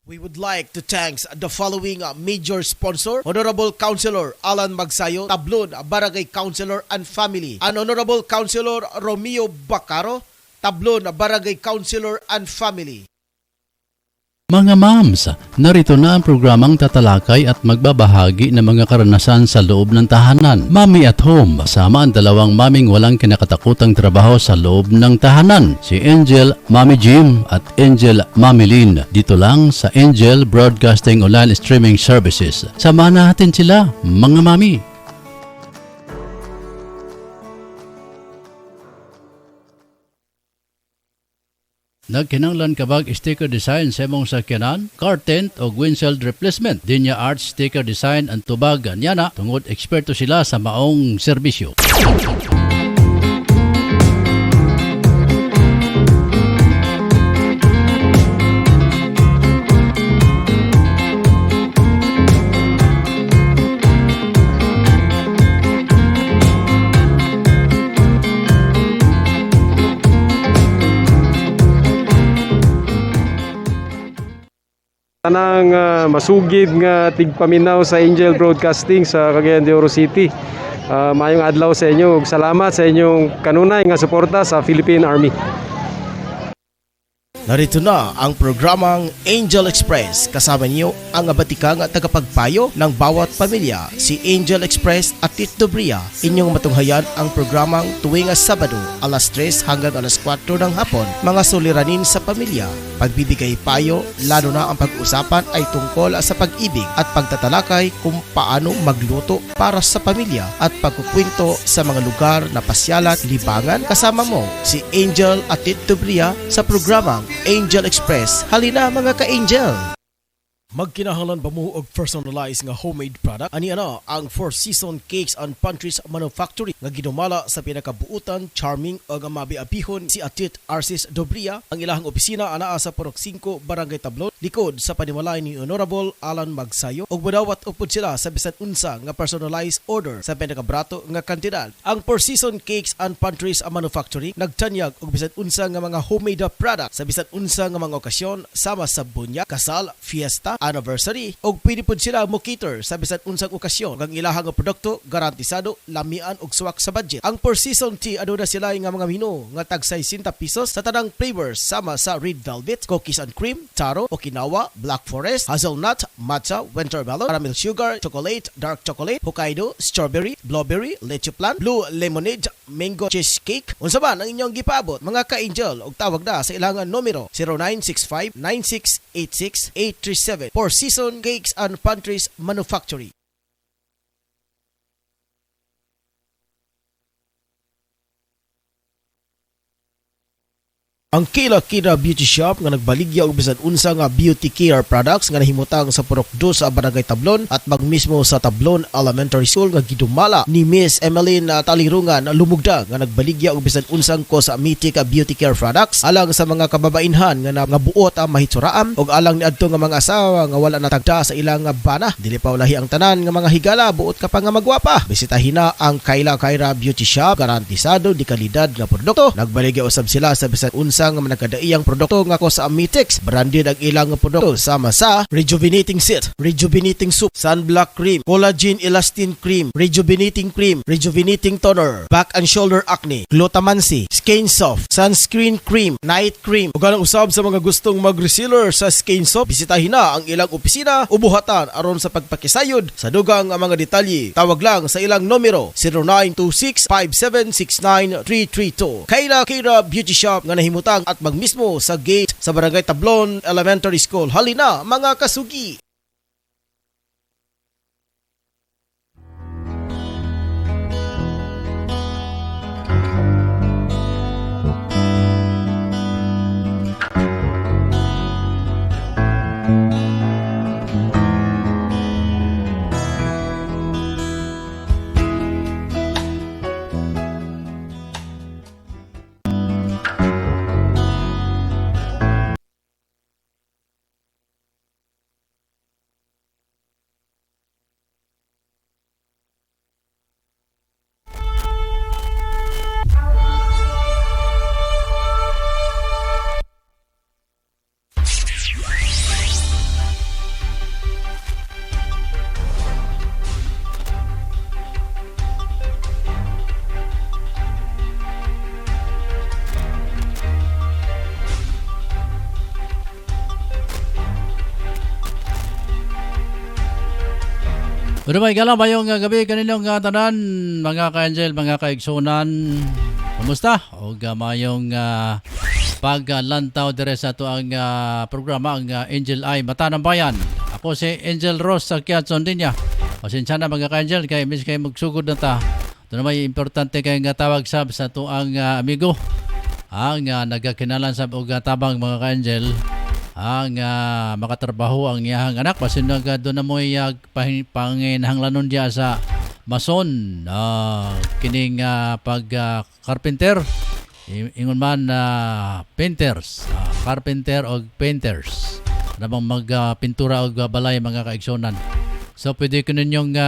We would like to thank the following major sponsor: Honorable Councilor Alan Magsayo, Tablon Barangay Councilor and Family, and Honorable Councilor Romeo Bacaro, Tablon Barangay Councilor and Family. Mga moms, narito na ang programang tatalakay at magbabahagi ng mga karanasan sa loob ng tahanan. Mommy at Home, kasama ang dalawang maming walang kinakatakutang trabaho sa loob ng tahanan. Si Angel Mommy Jim at Angel Mommy Lynn. Dito lang sa Angel Broadcasting Online Streaming Services. Samahan natin sila, mga mami. Nagkinanglan kabag sticker design sa imong sakyanan, car tent o windshield replacement. Dinya Arts sticker design ang tubag anyana tungod eksperto sila sa maong serbisyo. Tanang masugid nga tigpaminaw sa Angel Broadcasting sa Cagayan de Oro City. Maayong adlaw sa inyo ug salamat sa inyong kanunay nga suporta sa Philippine Army. Narito na ang programang Angel Express. Kasama niyo ang abatikang at tagapagpayo ng bawat pamilya, si Angel Express at Tito Bria. Inyong matunghayan ang programang tuwing Sabado, alas 3 hanggang alas 4 ng hapon. Mga suliranin sa pamilya, pagbibigay payo, lalo na ang pag-usapan ay tungkol sa pag-ibig at pagtatalakay kung paano magluto para sa pamilya at pagkukwento sa mga lugar na pasyalan, libangan. Kasama mo si Angel at Tito Bria sa programang Angel Express. Halina mga ka-Angel! Magkinahanglan ba mo og personalized nga homemade product? Ani ana ang Four Seasons Cakes and Pantries Manufacturing nga ginumala sa pinakabuutan, charming ug mabiabihon si Atit Arcis Dobria. Ang ilahang opisina anaa sa Purok 5, Barangay Tablon, likod sa panimalay ni Honorable Alan Magsayo, ug madawat upod sila sa bisan unsa nga personalized order sa pinakabrato nga kantidad. Ang Four Seasons Cakes and Pantries Manufacturing nagtanyag og bisan unsa nga mga homemade product sa bisan unsa nga mga okasyon sama sa bunya, kasal, fiesta, anniversary, og pwede pod sila mo cater sa bisan unsang okasyon. Ang ilahang produkto garantisado, lamian og suwak sa budget. Ang Four Seasons Tea aduna sila nga mga menu nga tag 60 pesos sa tanang flavors sama sa red velvet, cookies and cream, taro, Okinawa, black forest, hazelnut, matcha, wintermelon, caramel sugar, chocolate, dark chocolate, Hokkaido, strawberry, blueberry, leche plan, blue lemonade, mango cheesecake. Unsa man ang inyong gipaabot mga ka-Angel, og tawag na sa ilangan numero 0965-9686-837 Four Seasons Cakes and Pantries Manufacturing. Ang Kila Beauty Shop nga nagbaligya og bisan unsa nga beauty care products nga nahimutang sa Purok 2 sa Barangay Tablon at magmismo sa Tablon Elementary School nga gidumala ni Miss Emeline Talirungan lumugdag nga nagbaligya og bisan unsang cosmetic beauty care products alang sa mga kababainhan nga buot ang mahitsuraam og alang niadto nga mga asawa nga wala natagda sa ilang bana. Dili pa ulahi ang tanan nga mga higala buot ka pa nga magwapa. Bisitahin na ang Kila Beauty Shop, garantisado di kalidad nga produkto. Nagbaligya usab sila sa bisan unsa nga managkadaiyang produkto nga cosmetics. Branded ang ilang produkto sama sa rejuvenating set, rejuvenating soup, sunblock cream, collagen elastin cream, rejuvenating toner, back and shoulder acne, glutamancy, skin soft, sunscreen cream, night cream. Ug ang usab sa mga gustong mag-reseller sa skin soft, bisitahin na ang ilang opisina o buhatan aron sa pagpakisayod sa dugang mga detalye. Tawag lang sa ilang numero 0926-5769-332. Kila Beauty Shop nga nahimutang at magmismo sa gate sa Barangay Tablon Elementary School. Halina mga kasugi! Pero may gala mayong gabi kanilang tanan, mga ka-angel, mga kaigsunan. Kumusta? O mayong paglantaw dire sa ito ang programa, ang Angel Eye Mata ng Bayan. Ako si Angel Ross sa Kiatson din niya. Pasensya na mga ka-angel, kaya miss kayo magsugod na ta. Ito na may importante kayong tawag sa ito ang amigo. Ang nagkakinalan sa tabang mga ka-angel. Ang makatrabaho ang iyahang anak basin doon na mo panginahanglanon diya sa mason kining pag carpenter ingon man painters carpenter o painters namang magpintura o balay mga kaigsonan. So pwede ko ninyong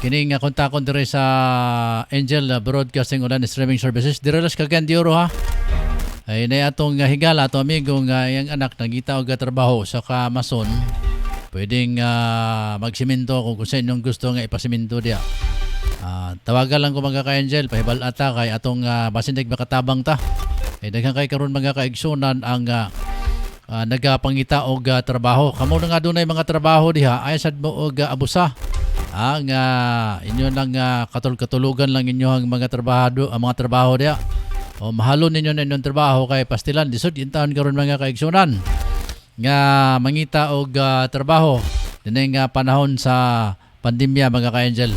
kining kontakon dire sa Angel Broadcasting Online Streaming Services dire las Cagayan-de-Oro ha. Ay na atong higala ato amigo nga yang anak nagita og trabaho sa kamason. Pwedeng magsimento kung sa inyong gusto nga ipasiminto dia. Tawagan lang ko mga ka-angel pahibal ata kay atong basindig makatabang ta. Ay daghan kay karon mga kaigsunan ang nagapangita og trabaho. Kamo na nga dunay mga trabaho diha ay sad mo og abusa. Ang inyo lang katulugan lang inyo ang mga trabaho diha. O mahalo ninyo na inyong trabaho kay pastilan disod yung taon karon mga kaigsunan nga mangita og trabaho dinay nga panahon sa pandemya mga ka-angel.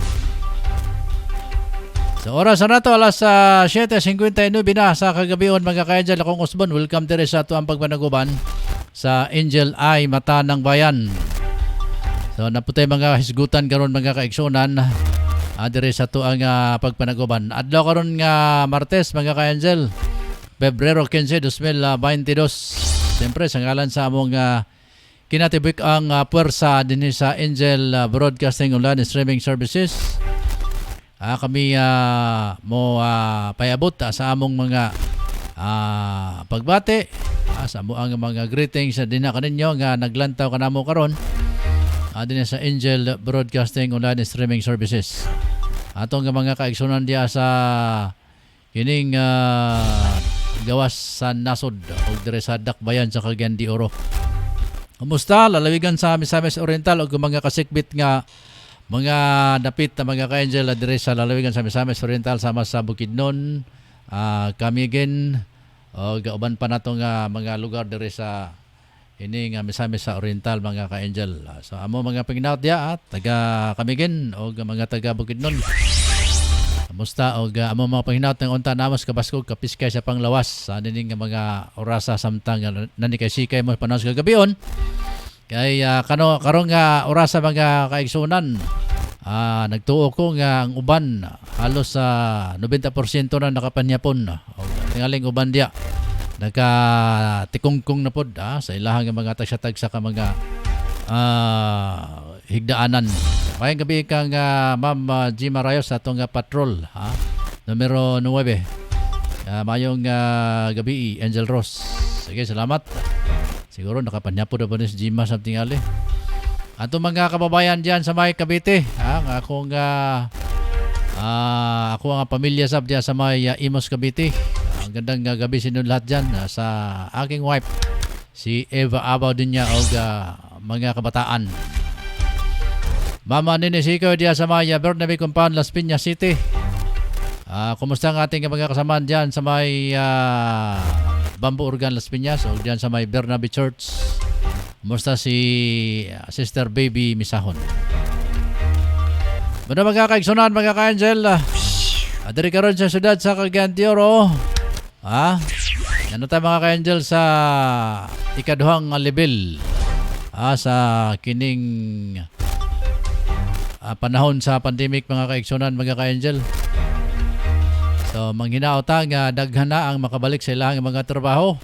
So oras na to alas 7:59 na sa kagabion mga ka-angel. Akong Osbon, welcome dire sa ato ang pagpanaguban sa Angel Eye Mata ng Bayan. So naputay mga hisgutan karon mga kaigsunan dire sa to ang pagpanaguban. Adlaw karon nga Martes mga ka-angel, Pebrero 15, 2022. Siyempre sa ngalan sa among kinatibik ang puwersa din sa Angel Broadcasting Online Streaming Services. Kami mo payabot sa among mga pagbati sa among mga greetings din na kaninyo nga naglantaw kanamo karon din sa Angel Broadcasting Online Streaming Services. Atong mga kaigsunan diya sa kining gawas sa nasod o dire sa Dakbayan sa Cagayan-de-Oro. Kumusta? Lalawigan sa Misamis Oriental o mga kasikbit nga mga dapit na mga ka-angel dire sa lalawigan sa Misamis Oriental sama sa Bukidnon, Camiguin o gauban pa natong mga lugar dire sa ini nga Misamis sa Oriental mga ka-angel. So amo mga panginaut diya taga Camiguin o mga taga Bukidnon. Kamusta o amo mga panginaut ng unta namas kabaskog kapiskay sa panglawas sa nining mga orasa samtang nani kay sikay mo panos kagabion. Kay karong orasa mga kaigsunan nagtuo ko nga ang uban halos 90% na nakapanyapon o tingaling uban diya nagkatikungkong na pod sa ilahang mga tagsatagsa ka mga higdaanan. Mayang gabi kang Ma'am Gima Rayos sa itong patrol numero 9. Mayong gabi Angel Ross. Sige, salamat. Siguro nakapanyapo na ba ni si Gima sa tingali. Ato mga kababayan dyan sa may Cavite. Ako ang pamilya sab diyan sa may Imos Cavite. Ang gandang gabi sinun lahat dyan sa aking wife si Eva Abaw din niya o mga kabataan. Mama Nini Siko diyan sa may Bernabe Compound, Las Piñas City. Kumusta ang ating mga kasamaan dyan sa may Bamboo Organ, Las Piñas o dyan sa may Bernabe Church? Kumusta si Sister Baby Misahon? Muna mga kaigsunan, mga ka-angel, adiri karon sa syudad sa Cagayan-de-Oro. Ano tayo mga ka-angel sa ikaduhang level sa kining panahon sa pandemic mga kaigsunan, mga ka-angel. So manghinaot nga daghan na ang makabalik sa ilang mga trabaho.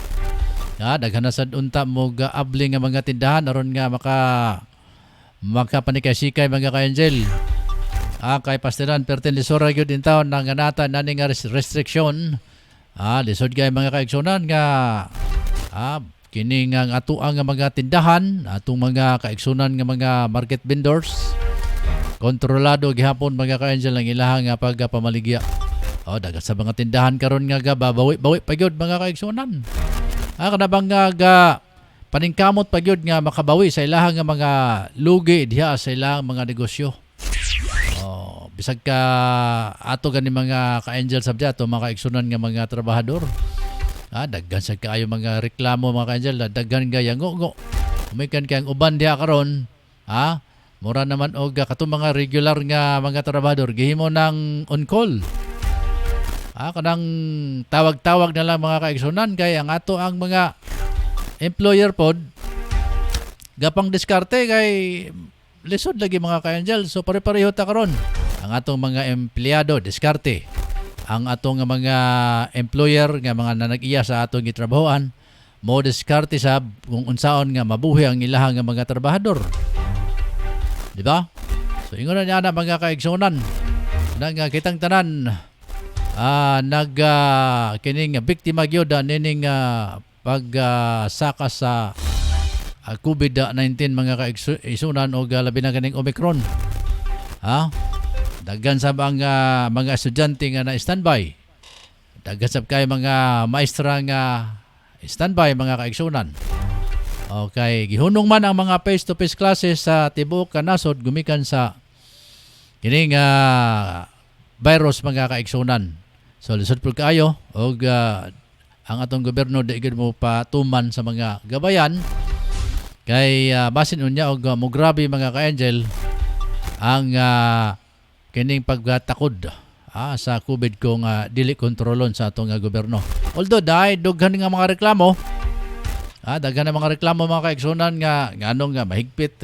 Daghan na sad unta mo gaabling nga mga tindahan aron nga makapanikay-sikay mga ka-angel. Kay pastilan pertin lisura gyud in taon nang ganata nani nga restriction. Lisod kay mga kaigsunan nga kini nga atuang nga mga tindahan, atong mga kaigsunan nga mga market vendors. Kontrolado gihapon mga ka-angel ang ilahang nga pagpamaligya. Dagat sa mga tindahan karon nga bawi pa gyud mga kaigsunan. Kanabang nga paningkamot pa gyud nga makabawi sa ilahang nga mga lugi diha sa ilahang mga negosyo. Bisag ka ato gani mga ka-angel sabdi ato mga kaigsunan nga mga trabahador. Daggan sa kaayo mga reklamo mga ka-angel, daggan gaya ngo. Umikan kayang uban diha karon, mura naman og katong mga regular nga mga trabahador gihimo ng on call. Kanang tawag-tawag na lang mga kaigsunan kay ang ato ang mga employer pod gapang diskarte kay lisod lagi mga ka-angel. So pare-pareho ta karon. Ang atong mga empleyado diskarte. Ang atong mga employer nga mga nanag-iya sa atong gitrabahoan mo diskarte sab kung unsaon nga mabuhi ang ilahang nga mga trabahador. Di ba? So ingon na niya mga kaigsunan nang kitang tanan kining biktima gyud nining pagsaka sa COVID-19 mga kaigsunan o labi na ganing Omicron. Daghan sa mga estudyante nga na standby. Daghan sa kay mga maestra nga standby mga kaigsunan. Okay, gihunong man ang mga face-to-face classes sa tibuok kanasod gumikan sa kining virus mga kaigsunan. So lisod pud kaayo og ang atong gobyerno di gid mo patuman sa mga gabayan kay basin unya og mo grabe mga ka-angel ang kining pagtakod sa COVID kung dili kontrolon sa atong gobyerno. Although dughan nga mga reklamo, daghan nga mga reklamo mga kaigsunan nga nganong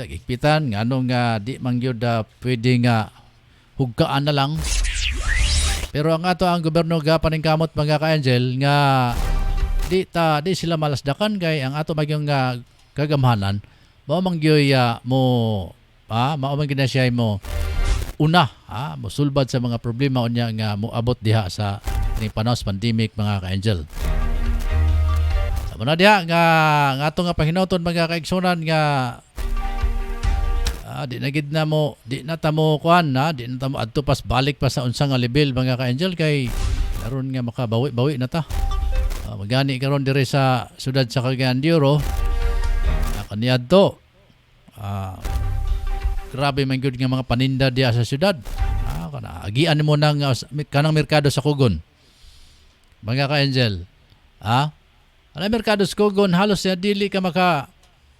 higpitan, nganong di man gyud pwede nga hugkaan na lang. Pero ang ato ang gobyerno paningkamot mga ka-angel nga di sila malasdakan kay ang ato magyong kagamhanan mao man gyud mao man gid siya mo una mosulbad sa mga problema unya nga moabot diha sa ning panos pandemic mga ka-angel. Sa muna diha nga ato nga pahinawton mga kaigsunan nga di na gid na mo di na ta mo kuan di na ta mo adto pas balik pa sa unsa nga level mga ka-angel kay karon nga makabawi-bawi na ta. Magani karon diri sa siyudad sa Cagayan de Oro kaniadto grabe man gyud nga mga paninda diya sa siyudad. Agian mo nang kanang merkado sa Kugon. Mga ka-angel. Ang merkado sa Kugon halos ya dili ka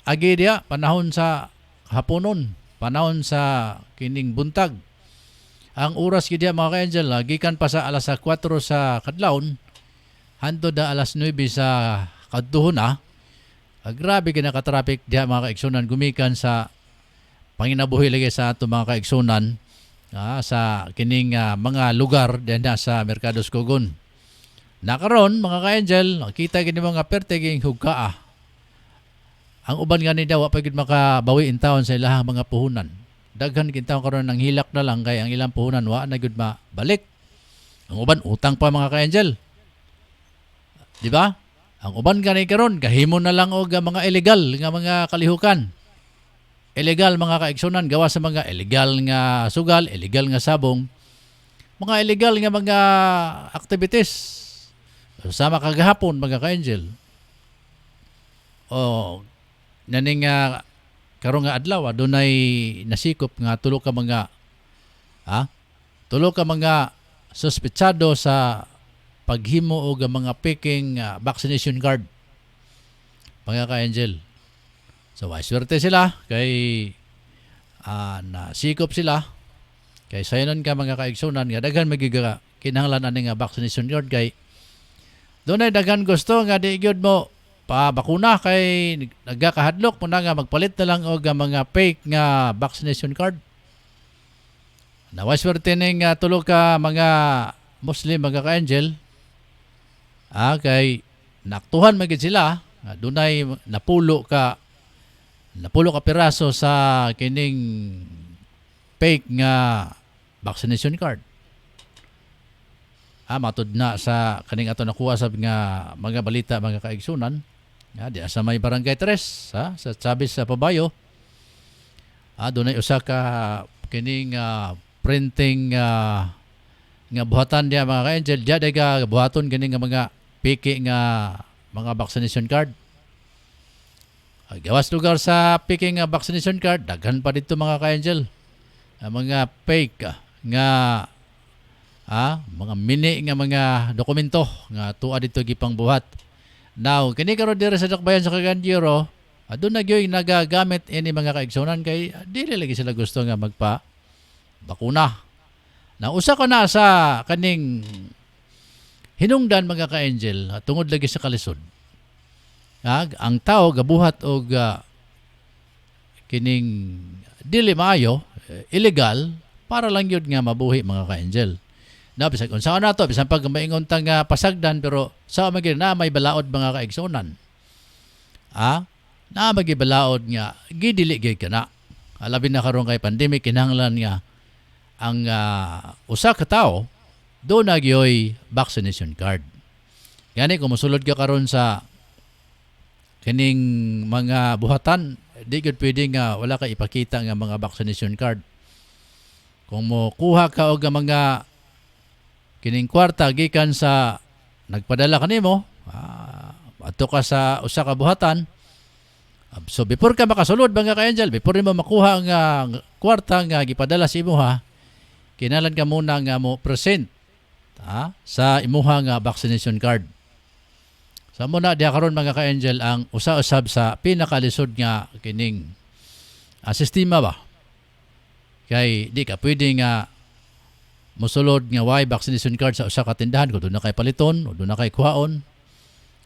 agi diya panahon sa haponon, panahon sa kining buntag. Ang oras gid diya mga ka-angel gikan pa sa alas 4 sa kadlawon hangtod alas 9 sa kadtuhon grabe gid ka-traffic diya mga kaigsunan gumikan sa panginabuhi lagi sa ato mga kaigsunan sa kining mga lugar diyan sa Merkado Kugon. Nakaron mga ka-angel, nakita gid mga perteging hugkaa. Ang uban gani daw wa pa gid makabawi in taon sa ilahang mga puhunan. Daghan gid taon karon nang hilak na lang kay ang ilang puhunan wa na gid mabalik. Ang uban utang pa mga ka-angel. Di ba? Ang uban gani karon kahimo na lang og mga illegal nga mga kalihukan. Illegal mga kaigsunan gawa sa mga illegal nga sugal, illegal nga sabong, mga illegal nga mga activities. Sama kagahapon mga ka-angel. Naning karong nga adlaw dunay nasikop nga tulo ka mga suspetsado sa paghimo og mga peking vaccination card. Mga ka-angel. So, swerte sila kay nasikop sila kay sayonon ka mga kaigsunan nga daghan magiga kinahanglan ani nga vaccination card kay dunay daghan gusto nga di gyud mo pa bakuna kay nagakahadlok mo na nga magpalit na lang og mga fake nga vaccination card. Nawaswerte ning tulo ka mga Muslim mga ka-angel kay naktuhan magid sila dunay napulo ka piraso sa kining fake nga vaccination card. Matud na sa kaning ato nakuha sa mga balita mga kaigsunan. Di sa may barangay 3 sa Sabis sa Pabayo. Dunay usa ka kining printing nga buhatan diya mga ka-angel. Diya daga buhaton kining nga mga fake nga mga vaccination card. Gawas lugar sa picking nga vaccination card, daghan pa dito mga ka-angel. Mga fake nga mga mini nga mga dokumento nga tuwa dito gipang buhat. Now, kini karon diri sa dakbayan sa Cagayan de Oro, adun na gyoy nagagamit ini mga kaigsunan kay dili lagi sila gusto nga magpa bakuna. Na usa ko na sa kaning hinungdan mga ka-angel tungod lagi sa kalisod. Ang tao gabuhat og kining dili maayo, illegal para lang yun nga mabuhi mga ka-angel. Na bisag unsa na to bisan pag maingon ta nga pasagdan pero sa magid na may balaod mga kaigsunan. Na magi balaod nga gidili gyud kana. Alabi na karon kay pandemic kinahanglan nga ang usa ka tawo do na gyoy vaccination card. Gani kung mosulod ka karon sa kining mga buhatan, di gud pwede nga wala ka ipakita nga mga vaccination card. Kung mo kuha ka og mga kining kwarta gikan sa nagpadala kanimo, adto ka sa usa ka buhatan. So before ka makasulod mga ka-angel, before mo makuha nga kwarta nga gipadala sa imuha, kinahanglan ka muna nga mo present sa imuha nga vaccination card. Sa muna diha karon mga ka-angel ang usa-usab sa pinakalisod nga kining sistema ba. Kay di ka pwede nga mosulod nga why vaccination card sa usa ka tindahan kung doon na kay paliton o doon na kay kuhaon.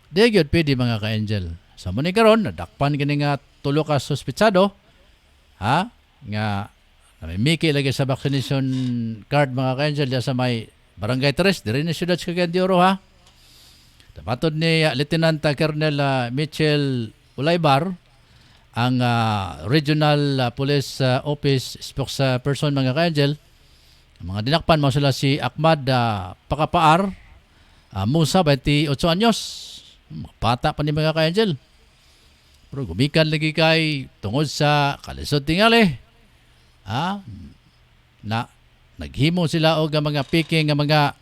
Di gyud pwede mga ka-angel. Sa muna karon nadakpan kini nga tulo ka suspitsado nga namimiki lagi sa vaccination card mga ka-angel diha sa may Barangay 3 diri na siyudad sa Cagayan de Oro Tapatod ni Lieutenant Colonel Mitchell Ulaybar, ang Regional Police Office spokesperson mga ka-angel. Mga dinakpan mo sila si Ahmad Pakapaar, Musa, 28 anyos. Bata pa ni mga ka-angel. Pero gumikan lagi kay tungod sa kalisod tingali. Na naghimo sila og mga picking nga mga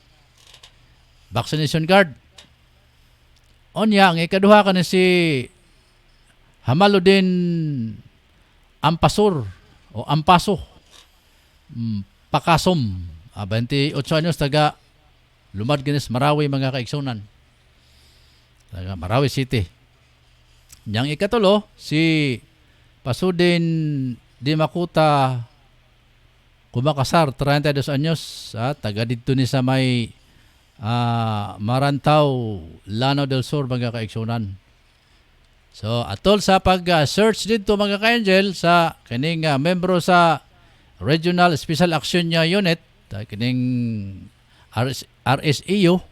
vaccination card. Onya, ang ikaduha ka na si Hamaludin Ampasur o Ampaso Pakasom, 28 anyos, taga Lumad Guinness, Marawi mga kaigsunan. Taga Marawi City. Yang ikatulo, si Pasudin Dimakuta Kumakasar, 32 anyos, taga dito ni sa may Marantau, Lanao del Sur mga kaigsunan. So atol sa pag-search dito mga ka-angel sa kining membro sa Regional Special Action Unit, kining RSEU,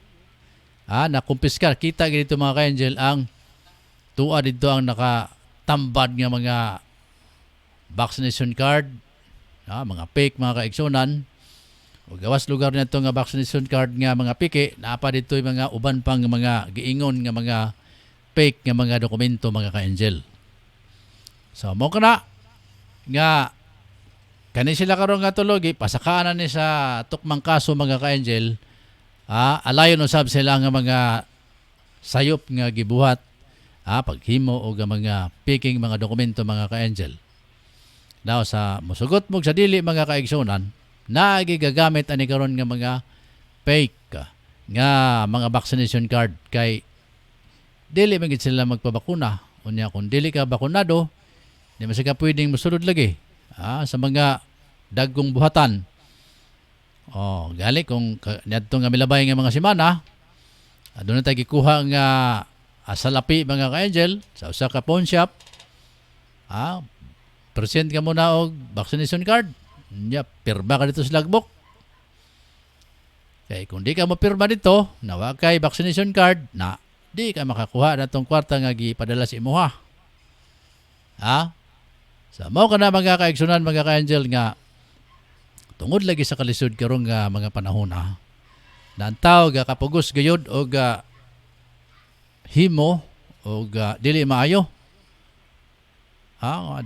nakumpiska kita dito mga ka-angel ang tuwa dito ang nakatambad nga mga vaccination card, mga fake mga kaigsunan. O gawas lugar na ito nga vaccination card nga mga piki, naapa dito yung mga uban pang mga giingon nga mga fake nga mga dokumento mga ka-angel. So mo kana nga kani sila karon nga tulogi pasakanan ni sa tukmang kaso mga ka-angel, alayon usab sila nga mga sayop nga gibuhat, paghimo og mga faking mga dokumento mga ka-angel. Now sa musugot mo sa dili mga kaigsunan, nagigagamit ani karon nga mga fake nga mga vaccination card kay dili man gid sila magpabakuna. Unya kung dili ka bakunado, di man ka pwedeng mosulod lagi sa mga dagkong buhatan. Gali kung niadto nga milabay nga mga semana, aduna tay gikuha nga salapi mga ka-angel sa usa ka pawn shop. Present ka muna og vaccination card. Pirma ka dito sa logbook. Kaya kung di ka mapirma dito, nawa kay vaccination card, na di ka makakuha na itong kwarta nga gipadala sa imuha. Sa mo ka na mga kaigsunan, mga ka-angel nga tungod lagi sa kalisod karong mga panahon na ang tao kapugos gayod o himo o dili maayo.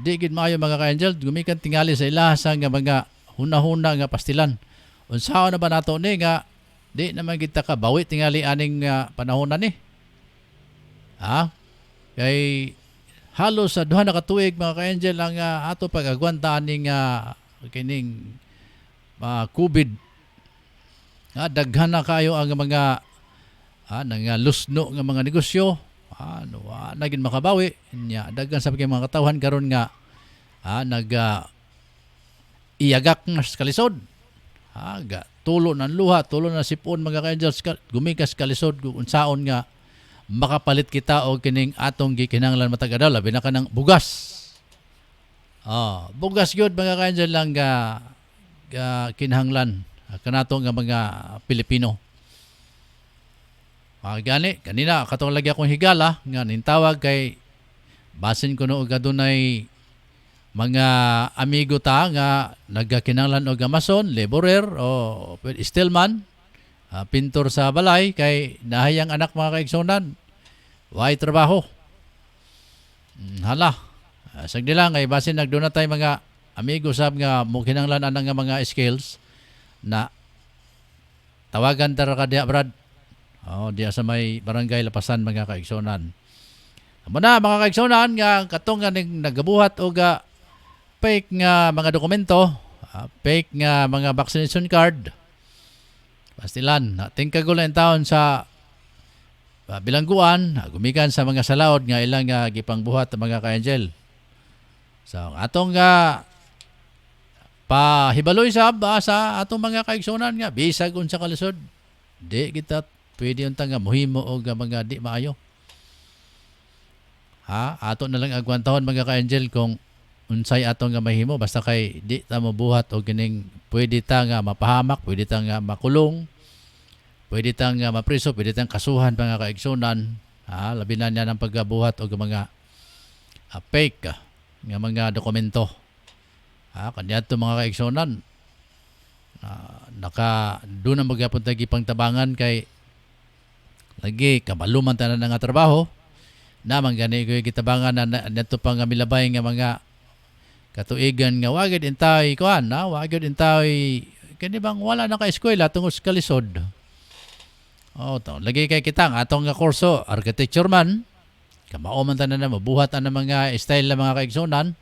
Di gid maayo mga ka-angel, gumikan tingali sa ilahasa nga mga huna-huna nga pastilan. Unsaon na ba nato ni nga di naman kita ka bawi tingali aning panahon na ni. Kay halos sa duha na katuig mga ka-angel ang ato pag-agwanta ning kining COVID. Daghan na kayo ang mga nang lusno nga mga negosyo. Naging makabawi nya daghan sa mga katawhan karon nga nag iyagak nga sa kalisod. Tulo ng luha, tulo na sipon mga ka-angels, gumikas kalisod kung unsaon nga makapalit kita o kining atong gikinahanglan matag adlaw labi na kanang bugas. Bugas gyud mga ka-angel lang kinahanglan kanato nga mga Pilipino. Gani kanina katong lagi akong higala nga nintawag kay basin ko no og adunay mga amigo ta nga nagkakinahanglan og mason, laborer o stillman, pintor sa balay kay nahayang anak mga kaigsunan way trabaho. Sagdi lang kay basin nagduna tay mga amigo sab nga mo kinahanglan anang nga mga skills na tawagan tara ka diha brad. Diya sa may barangay Lapasan mga kaigsunan. Muna mga kaigsunan nga katong nga nagabuhat og fake nga mga dokumento, fake nga mga vaccination card. Pastilan, tingkagulan taon sa bilangguan, gumikan sa mga salaod nga ilang gipangbuhat mga ka-angel. So atong pahibaloy sab sa atong mga kaigsunan nga bisag unsa kalisod, di kita pwede unta nga mohimo og mga di maayo. Ato na lang agwantahon mga ka-angel kung unsay ato nga mahimo basta kay di ta mabuhat og kining pwede ta nga mapahamak, pwede ta nga makulong, pwede ta nga mapriso, pwede tang kasuhan mga kaigsunan. Labi na niya ng pagbuhat og mga fake nga mga dokumento. Kaniadto mga kaigsunan doon na magyapon tayo gipangtabangan kay lagi kabaluman tanan nga trabaho na manggani ko gitabangan na nato pang milabay nga mga katuigan nga wagid intay kuan wagid intay kani bang wala na ka eskwela tungod sa kalisod. Lagi kay kitang atong nga kurso architecture man kamao man tanan na mabuhat ang mga style ng mga kaigsunan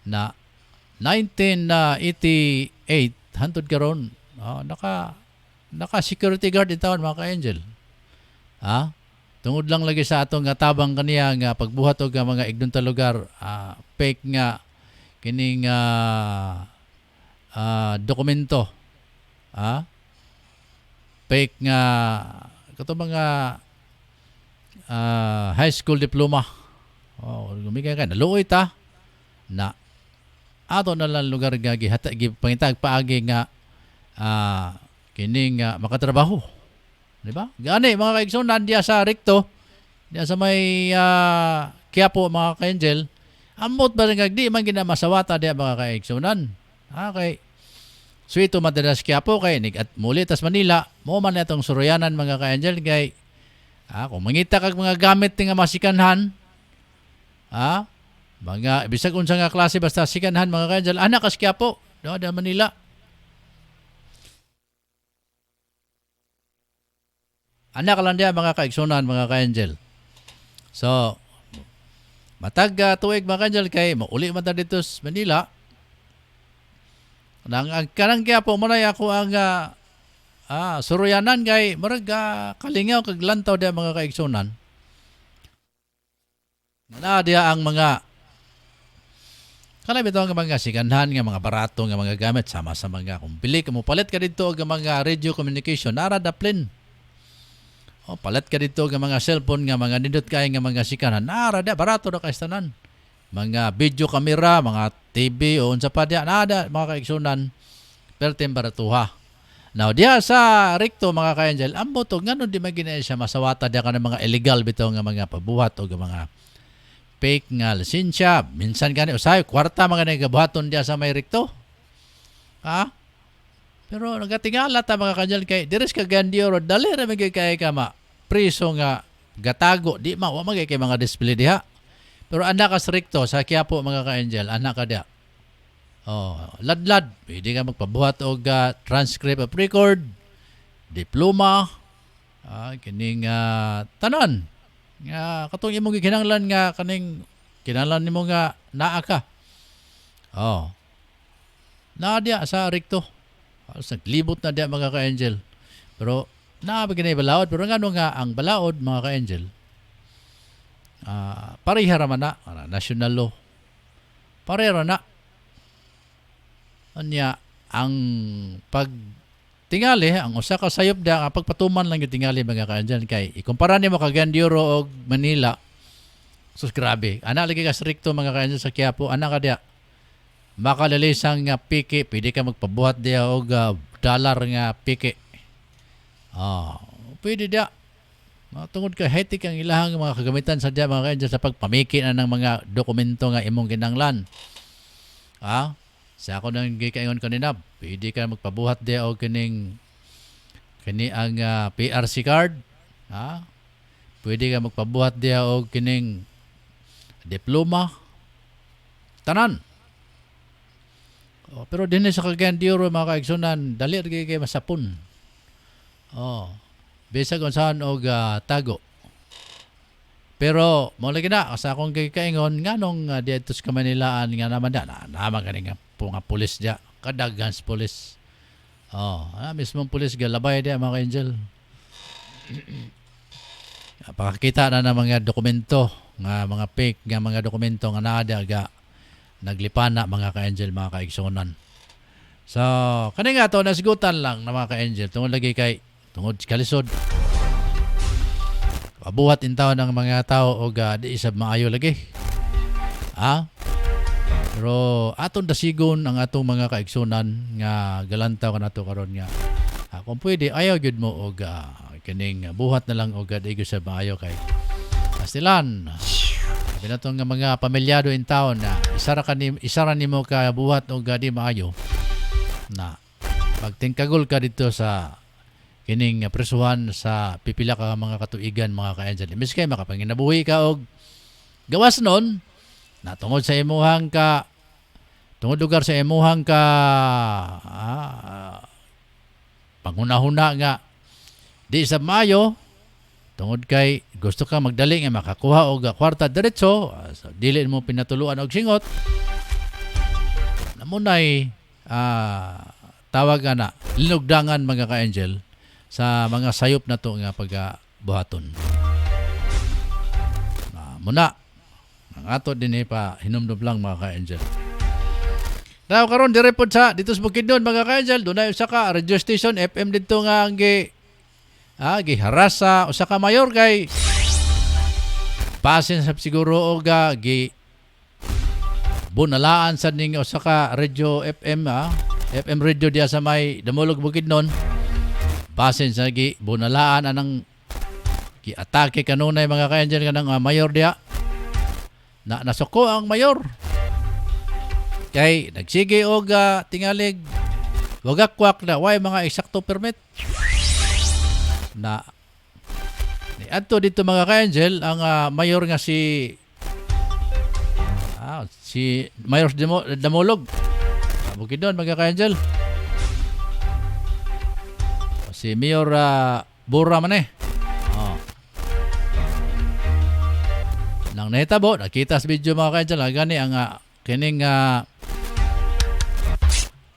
na 1988 hantod karon naka security guard in taon mga ka-angel. Tungod lang lagi sa atong nga tabang kaniya nga pagbuhat og mga igdunta lugar fake nga kining dokumento. Fake nga kato mga high school diploma. Gumigay ka naluoy ta na ato na lang lugar nga gipangitag paagi nga kining makatrabaho. Di ba? Gani mga kaigsunan diya sa Recto, diya sa may Quiapo mga ka-angel, amot ba nga di man ginamasawata diya mga kaigsunan. Kay Suito madalas Quiapo kay at muli tas Manila, mo man itong suruyanan mga ka-angel kay kung mangita kag mga gamit nga masikanhan, mga bisag unsa nga klase basta sikanhan mga ka-angel, anak kas Quiapo, diya Manila. Anak lang diya mga kaigsunan, mga ka-angel. So, matag tuig mga ka-angel kay mauli man ta dito sa Manila. Ang kanang Quiapo mo na ako ang suruyanan kay marag kalingaw kag lantaw diya mga kaigsunan. Diya ang mga kanang bitaw nga mga sikanhan nga mga barato nga mga gamit sama sa mga kung pili ka mo palit ka dito og mga radio communication nara daplin. Palit ka dito ng mga cellphone nga mga nindot kaya nga mga sikanan. Nara, barato na kaistanan. Mga video camera, mga TV o unsa pa diya. Nada, mga kaigsunan. Pertem baratuha. Now, diya sa Recto mga ka-angel, ang boto, nga nun di magina siya masawata diya ka ng mga illegal bito nga mga pabuhat o mga fake nga lisensya. Minsan gani, usay, kwarta mga nagabuhaton diya sa may Recto. Pero nagatingala ta mga kanjal kay diris ka gandiyo dali ra magay kay ka priso nga gatago di wa magay kay mga display diha. Pero anak ka stricto sa Quiapo mga ka-angel, anak ka diha. Ladlad, pwede ka magpabuhat og transcript of record, diploma, kining tanan. Nga katong imong gikinahanglan nga kaning Kinalan nimo nga naa ka. Oh. Naa diya sa rekto. Naglibot na diya mga ka-angel. Pero naa ba ginay balaod, pero ngano nga ang balaod mga ka-angel? Pareha raman na, national law. Pareha na. Anya ang pag tingali, ang usa ka sayop da pagpatuman lang yung tingali mga ka-angel kay ikumpara nimo kag Gandioro og Manila. Sus grabe. Ana lagi ka stricto mga ka-angel sa Quiapo, ana ka diya. Makalalisang nga piki, pwede ka magpabuhat diya og dollar nga piki. Pwede diya. Tungod ka hetik ang ilahang mga kagamitan sa diya mga ka-angel sa pagpamiki na ng mga dokumento nga imong kinanglan. Sa ako nang gikaingon kanina, pwede ka magpabuhat diya og kini ang PRC card. Pwede ka magpabuhat diya og kining diploma. Tanan. Pero din sa Cagayan de Oro mga kaigsunan, dali kay masapon. Bisag kung saan og tago. Pero mo lagi na sa akong kaingon nganong dito sa Manilaan nga naman na naman kani nga nga pulis dia, kadagans pulis. Mismong pulis galabay dia mga angel. Pakakita na ng mga dokumento nga mga fake nga mga dokumento nga naa ga naglipana mga ka-angel mga kaigsunan. So kani nga to nasigutan lang na mga ka-angel tungod lagi kay tungod kalisod. Pabuhat intaw ng mga tao og di isab maayo lagi. Pero aton dasigon ang atong mga kaigsunan nga galantaw kanato karon nga kung pwede ayaw gyud mo og kining buhat na lang og di sa maayo kay pastilan. Sabi nato nga mga pamilyado in town na isara nimo ka buhat og di maayo na pagtingkagol ka dito sa kining presuhan sa pipila ka mga katuigan mga ka-angel. Imbes kay makapanginabuhi ka og gawas nun na tungod sa imuhang ka tungod lugar sa imuhang ka panghuna-huna nga di sa Mayo tungod kay gusto ka magdali nga makakuha og kwarta diretso so dili mo pinatuluan og singot namunay tawag na linugdangan mga ka-angel sa mga sayop na to nga pagbuhaton. Muna ang ato din pa hinumdum lang mga ka-angel. Now karon dire pod sa dito sa Bukidnon mga ka-angel, dunay usa ka radio station FM dito nga ang giharas sa usa ka mayor kay pasin sa siguro og bunalaan sa ning usa ka radio FM FM radio dia sa may Damulog Bukidnon. Pasin sa bunalaan anang atake kanunay mga ka-angel kanang mayor dia. Nasuko ang mayor. Kay nagsige og tingalig wagakwak na way mga eksakto permit. Na adto dito mga ka-angel ang mayor nga si Mayor Damulog. Bukidnon mga ka-angel. Si Mayor Bura man nang nahitabo, nakita sa video mga ka-angel, gani ang kining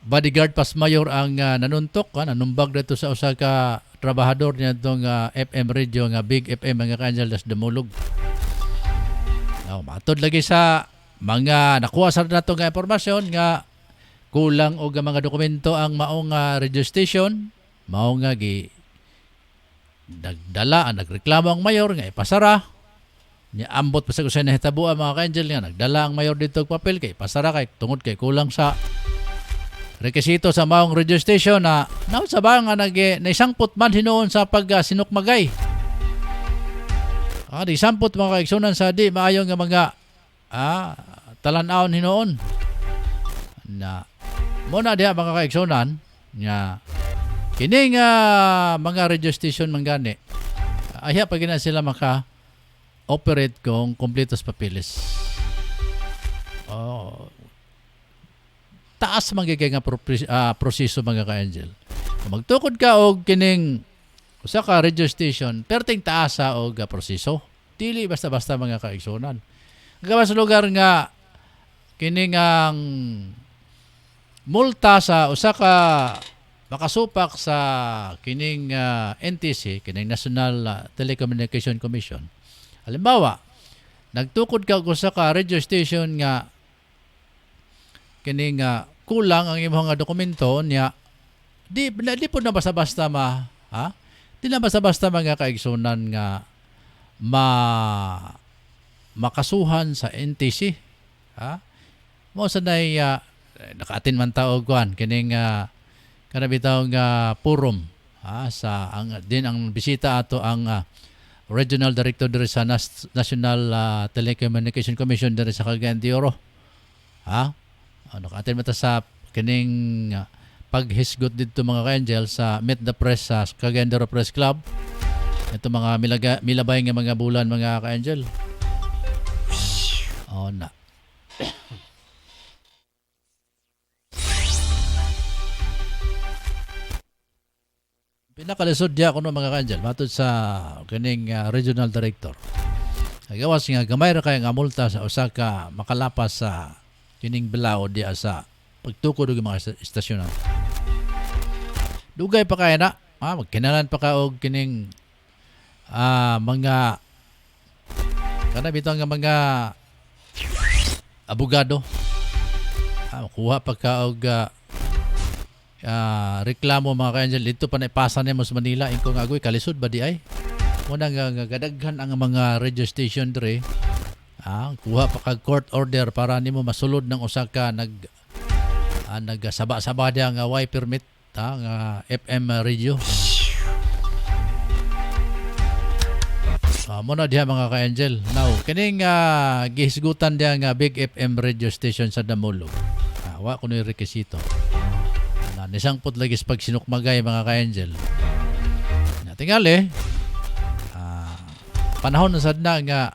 bodyguard pas mayor ang nanuntok, nanumbag dito sa usa ka trabahador niya itong FM radio nga Big FM mga ka-angel das Damulog. Matod lagi sa mga nakuha sa nato nga impormasyon nga kulang og mga dokumento ang maong radio station. Mao nga nagdala nagreklamo ang mayor nga ipasara niya ambot pa sa kusay na hitabo mga ka-angel nga nagdala ang mayor dito og papel kay ipasara kay tungod kay kulang sa rekisito sa maong radio station na sa ba nga naisangpot man hinuon sa pag sinukmagay. Di sampot mga kaigsunan sa di maayo nga mga talan-aon hinuon na muna diha mga kaigsunan nga kining mga radio station man gani ahya pag na sila maka-operate kung kompletos papilis. Taas magiging nga proseso mga ka-angel. Kung magtukod ka og kining usa ka radio station, perting taasa og proseso. Dili basta-basta mga kaigsunan. gawas lugar nga kining ang multa sa usa ka makasupak sa kining NTC, kining National Telecommunication Commission. Halimbawa, nagtukod ka og usa ka radio station nga kining kulang ang imong nga dokumento niya, di po na basta-basta di na basta-basta mga kaigsunan nga makasuhan sa NTC. Mo sa nay nakaatin man taog kuan kining kanabitaw nga forum sa ang bisita ato ang Regional Director diri sa National Telecommunication Commission diri sa Cagayan de Oro. Nakaatin man ta sa kining paghisgot dito mga ka-angel sa Meet the Press sa Cagayan de Oro Press Club. Ito mga milabay nga mga bulan mga ka-angel. Na. Pinakalisod diya kuno mga ka-angel matod sa kining regional director. Gawas nga gamay ra kay nga multa sa usa ka makalapas sa kining bilao diya sa pagtukod og mga istasyon. Dugay pa kay na, magkinalan pa ka og kining mga kanabitaw nga mga abogado. Kuha pa ka og reklamo mga ka-angel dito pa naipasa nimo sa Manila ingko nga agoy kalisod ba di ay muna nga gadaghan ang mga radio station dire kuha pa kag court order para nimo masulod ng usa ka nagsaba-saba dia nga way permit nga FM radio. Muna diha mga ka-angel. Now kining gihisgutan dia nga big FM radio station sa Damulog. Wa kuno rekisito. Nisangpot lagi sa pag sinukmagay mga ka-angel. Tingali, panahon na sad na nga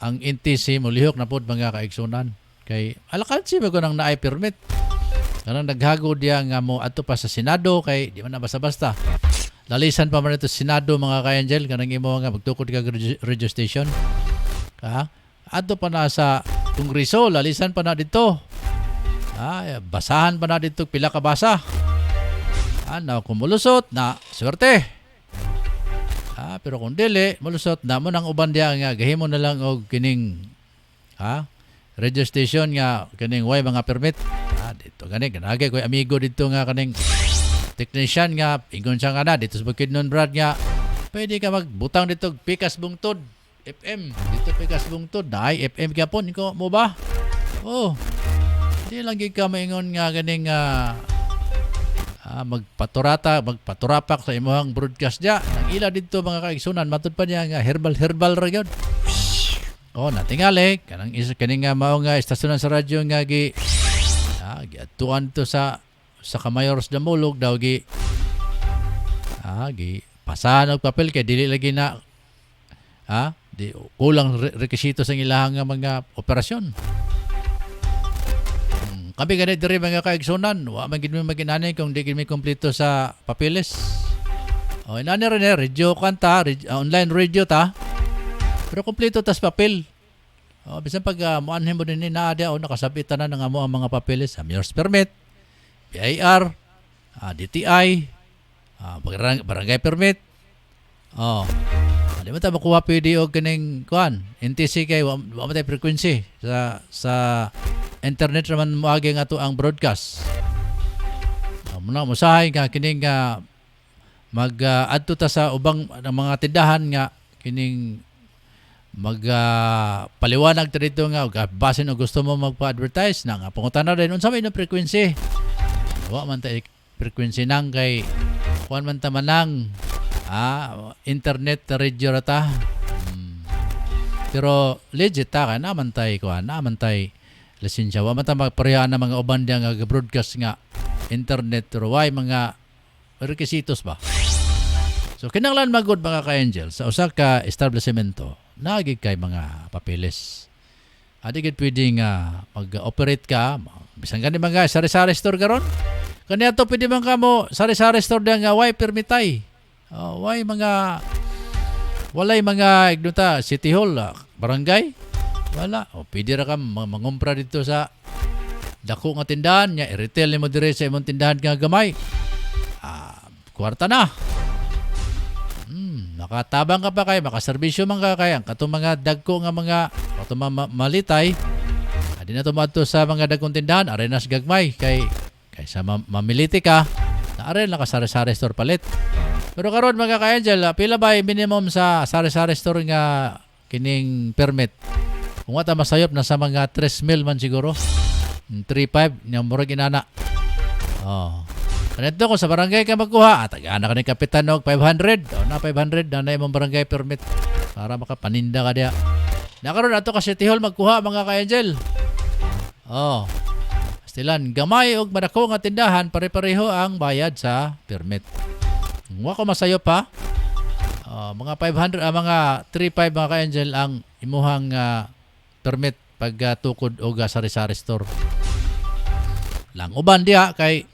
ang NTC mulihok na pod mga kaigsunan. Kay alakansi ba ko nang naay permit. Kanang naghago diya nga mo ato pa sa Senado kay di man na basta-basta. Lalisan pa man ito sa Senado mga ka-angel kanang imo nga magtukod ka radio station. Ato pa na sa Kongreso, lalisan pa na dito. Basahan pa na dito pila ka basa. Na kung mulusot na swerte. Pero kung dili mulusot na mo nang uban diya nga gahimo na lang og kining radio station nga kining way mga permit. Dito gani kanagay ko amigo dito nga kaning technician nga ingon siya nga na dito sa Bukidnon Brad nga pwede ka magbutang dito Pikas Bungtod FM dito Pikas Bungtod na ay FM gyapon ko mo ba? Di lang gid ka maingon nga ganing magpaturapak sa imong broadcast dia. Nang ila dito mga kaigsunan matud pa niya nga herbal ra gyud. Natingali kanang kining mao nga istasyonan sa radyo nga giatuan to sa Kamayors Damulog daw gi pasahan og papel kay dili lagi na di kulang rekisito sa ilahang mga operasyon. Kami ganit diri mga kaigsunan, wa man gid mi maginani kung di gid mi kompleto sa papeles. Inani rin radio kanta, online radio ta. Pero kompleto tas papel. Bisan pag muanhin mo din ni naadia nakasabitan na nga mo ang mga papeles, mayor's permit, BIR, DTI, barangay permit. Di mo ta makuha pwede og kining kuan, NTC kay wa matay frequency sa internet naman moagi nga to ang broadcast. Muna musahay nga kining mag-adto ta sa ubang mga tindahan nga kining paliwanag ta dito nga basin o gusto mo magpa-advertise na nga pangutan na rin unsa may no frequency. Wa man ta frequency nang kay kuan man ta manang internet radio rata. Pero legit ta ka naman tay kuan naman tay lisensya. Wa man ta magpareha na mga uban nga broadcast nga internet pero way mga rekisitos ba. So kinahanglan magud mga ka-angel sa usa ka establishmento nagig kay mga papeles. Adi gid pwedeng mag-operate ka bisan gani mga sari-sari store karon. Kani ato pwede man ka mo sari-sari store nga way permitay. Way mga walay mga ignuta city hall barangay Wala. O pwede ra ka mangumpra dito sa dako nga tindahan nya i-retail nimo dire sa imong tindahan nga gamay. Kwarta na. Makatabang ka pa kay, makaserbisyo man ka kay ang katong mga dagko nga mga katong malitay. Adi na tumadto sa mga dagkong tindahan, are nas gagmay kay sa mamiliti ka, na are na ka sari-sari store palit. Pero karon mga ka-Angel, pila ba minimum sa sari-sari store nga kining permit? Kung wata masayop na sa mga 3,000 man siguro. 3,500 nya murag inana. Oh. Kanito kung sa barangay ka magkuha, tagaan na ka ni kapitan og 500. O na 500 na imong barangay permit para makapaninda ka diya. Nakaroon ato ka City Hall magkuha mga ka-Angel. Oh. Stilan gamay og madako nga tindahan pare-pareho ang bayad sa permit. Wa ko masayo pa. Mga 500 mga 3,500 mga ka-Angel ang imuhang permit pag tukod og sari-sari store. Lang uban diha kay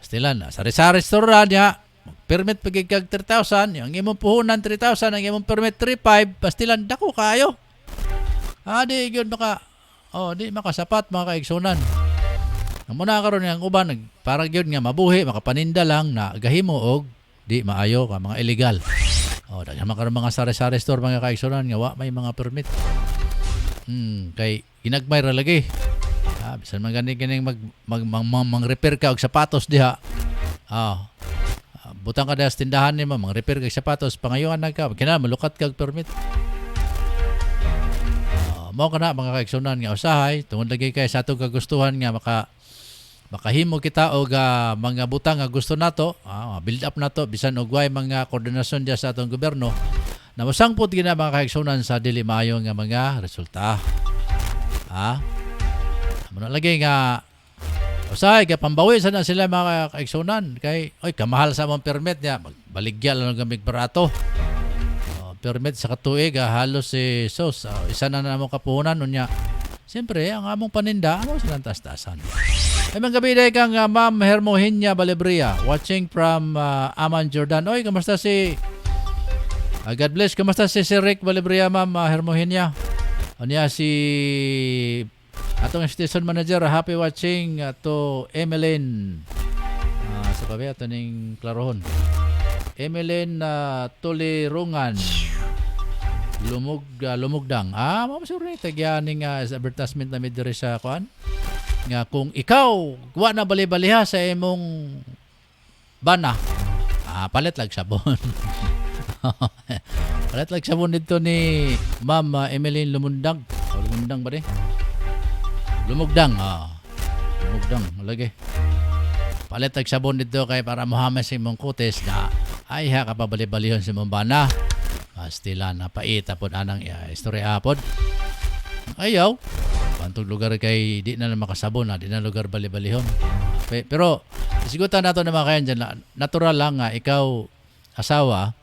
stilan sari-sari store niya permit pagigag 3,000 yung imong puhunan 3,000 ang imong permit 3,500 pastilan dako kayo di yun di makasapat mga kaigsunan ang muna karon yang uban parang yun nga mabuhi makapaninda lang na gahimo og di maayo ka mga illegal daghan man karon mga sari-sari store mga kaigsunan nga wa may mga permit kay ginagmay ra lagi. Bisan man gani kining mag-repair ka og sapatos diha. Butang ka sa tindahan nimo, mag-repair kag sapatos, pangayoan na ka, kinahanglan malukat kag permit. Mao kana mga kaigsunan nga usahay, tungod lagi kay sa atong kagustuhan nga makahimo kita og mga butang nga gusto nato, build up nato bisan og way mga koordinasyon diya sa atong gobyerno. Na mosangpot gina mga kaigsunan sa dili maayo nga mga resulta. Muna lagi nga usahay kay pambawi sana sila mga kaigsunan kay kamahal sa mong permit niya magbaligya lang ng gamig barato. Permit sa katuig halos sos isa na namong kapuhunan unya. Siyempre ang among paninda amo silang taas-taasan. Ay mga gabi day kang Ma'am Hermohinia Balebria watching from Amman, Jordan. Kamusta si God bless. Kamusta si Rick Balebria, Ma'am Hermohinia? Unya si atong station manager, happy watching to Emeline. Sa pabi ato ning klarohon. Emeline Tulirungan. Lumugdang. Mamasuro ni tagyan ning advertisement na midiri sa kuan. Nga kung ikaw wa na bali-baliha sa imong bana, palit lag sabon. Palit lag sabon dito ni Ma'am Emeline Lumundang. Lumundang ba rin? Lumugdang. Lumugdang. Malagi. Palit ag sabon dito kay para muhamas sa imong kutis na ay kapabali-balihon sa imong bana. Pastila na paita po anang istorya po. Ayaw. Pantog lugar kay di na makasabon di na lugar bali-balihon. Pero isigutan nato na mga kayan dyan. Natural lang nga ikaw asawa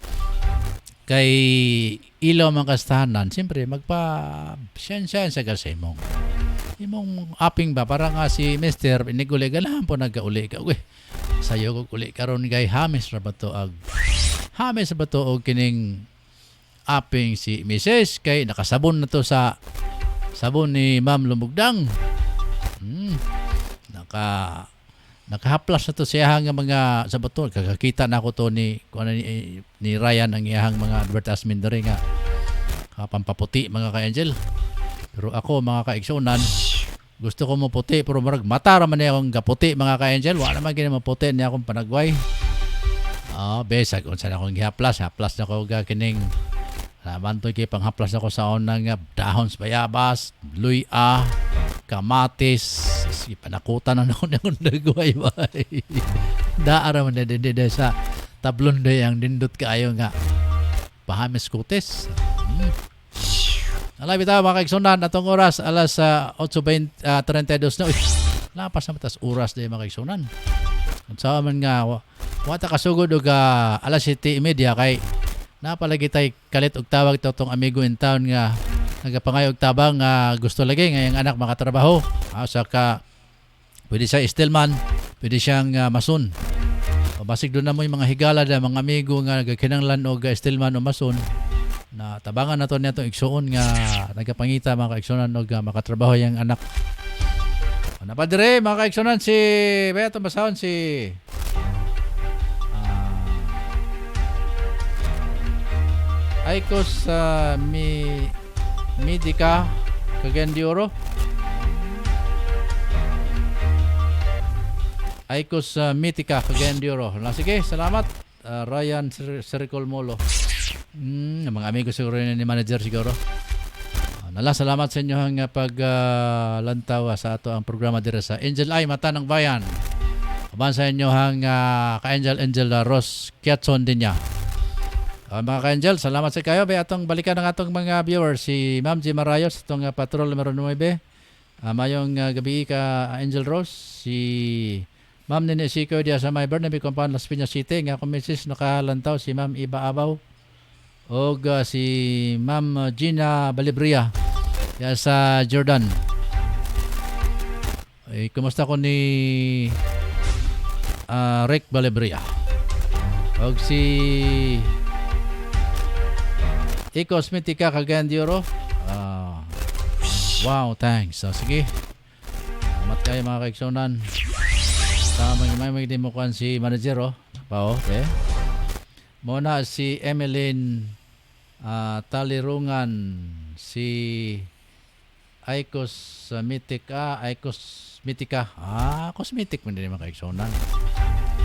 kay ilaw mga kastahanan. Siyempre magpa-siyan sa kasi imong aping ba para nga si Mr. iniguli ganahan po nagkauli ka sayo ko uli karon kay hamis ra ba to og kining aping si Mrs. kay nakasabon na to sa sabon ni Ma'am Lumugdang. Nakahaplas na to siya nga mga sabato kakakita na ako to ni Ryan ang iyahang mga advertisement diri nga pampaputi mga ka-Angel. Pero ako mga kaigsunan, gusto ko mo puti pero marag mata ra man akong gaputi mga ka-Angel. Wala naman gini maputi niya akong panagway. Besag unsa na akong gihaplas na ko kining naman to kay panghaplas ako sa unang dahon sa bayabas, luya, kamatis, panakutan na ako ng nagway. Daara man na sa tablon day ang dindot kaayo nga pahamis kutis. Alay bitaw mga kaigsunan atong oras alas 8:32 na. Lapas na matas oras day mga kaigsunan. Unsa man nga wata kasugod og alas 7:30 kay napalagi tay kalit og tawag totong amigo in town nga nagapangay og tabang gusto lagi nga yung anak makatrabaho. Saka pwede siya stillman, pwede siyang mason. Basig doon na mo yung mga higala na mga amigo nga nagkinanglan og stillman o mason. na tabangan nato niya itong igsuon nga nagapangita mga kaigsunan o makatrabaho yung anak. Napadire mga kaigsunan si Beto basahon si Aikos Midika Cagayan de Oro. Aikos Mitika Cagayan de Oro. Sige, salamat. Ryan Circle Molo. Mga amigo siguro ni manager siguro. Salamat sa inyo ang paglantaw sa ato ang programa dito sa Angel Eye Mata ng Bayan. Kaban sa inyo ang ka-Angel Ross Kiatson din niya. Mga ka-Angel, salamat sa kayo. Bay atong balikan ng atong mga viewers. Si Ma'am G. Marayos, itong Patrol numero 9. Mayong gabi ka Angel Ross. Si Ma'am Nene Siko dia sa may Bernabe Compound Las Piñas City. Nga kung misis nakalantaw si Ma'am Iba Abaw. O si Ma'am Gina Balibria ya sa Jordan. Kumusta ko ni Rick Balibria. O si Cosmetica Cagayan de Oro. Wow, thanks. So, sige. Salamat kayo mga kaiksonan. Sa may dimukuan si manager okay. Muna si Emeline Talirungan, si Aikos Mitika, cosmetic mo din mga kaiksonan.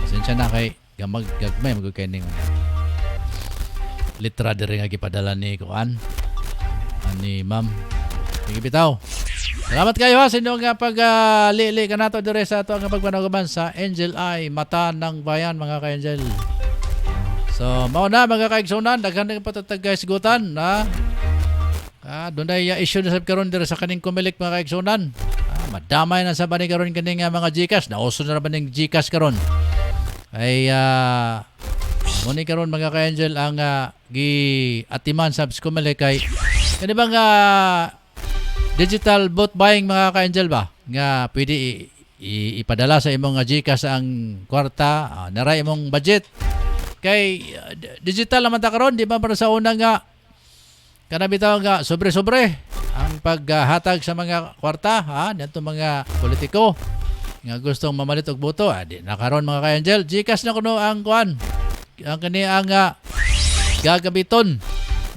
Pasensya na kay gagmay magkakainin litra diri nga gipadala ni Kuan ni Ma'am. Sige bitaw. Salamat kayo sa inyong paglili ka nato dire sa ato ang pagpanaguban sa Angel Eye Mata ng Bayan mga ka-Angel. So, mao na mga kaigsunan, daghan ng patatag guys gutan na doon ay issue na sa karon dire sa kaning kumilik mga kaigsunan. Madamay na sa bani karon kaning mga Gcash. Nauso na ba ning Gcash karon? Ay muni karon mga ka-Angel ang gi-atiman sa kumilik kay kani bang digital vote buying mga ka-Angel ba? Nga pwede ipadala sa imong Gcash ang kwarta, naray imong budget. Kay digital naman ta karon, di ba para sa una nga kanabitaw nga sobre-sobre ang paghatag sa mga kwarta dito mga politiko nga gustong mamalit og boto. Di na karon mga ka-Angel, Gcash na kuno ang kuan. Ang kani ang gagabiton.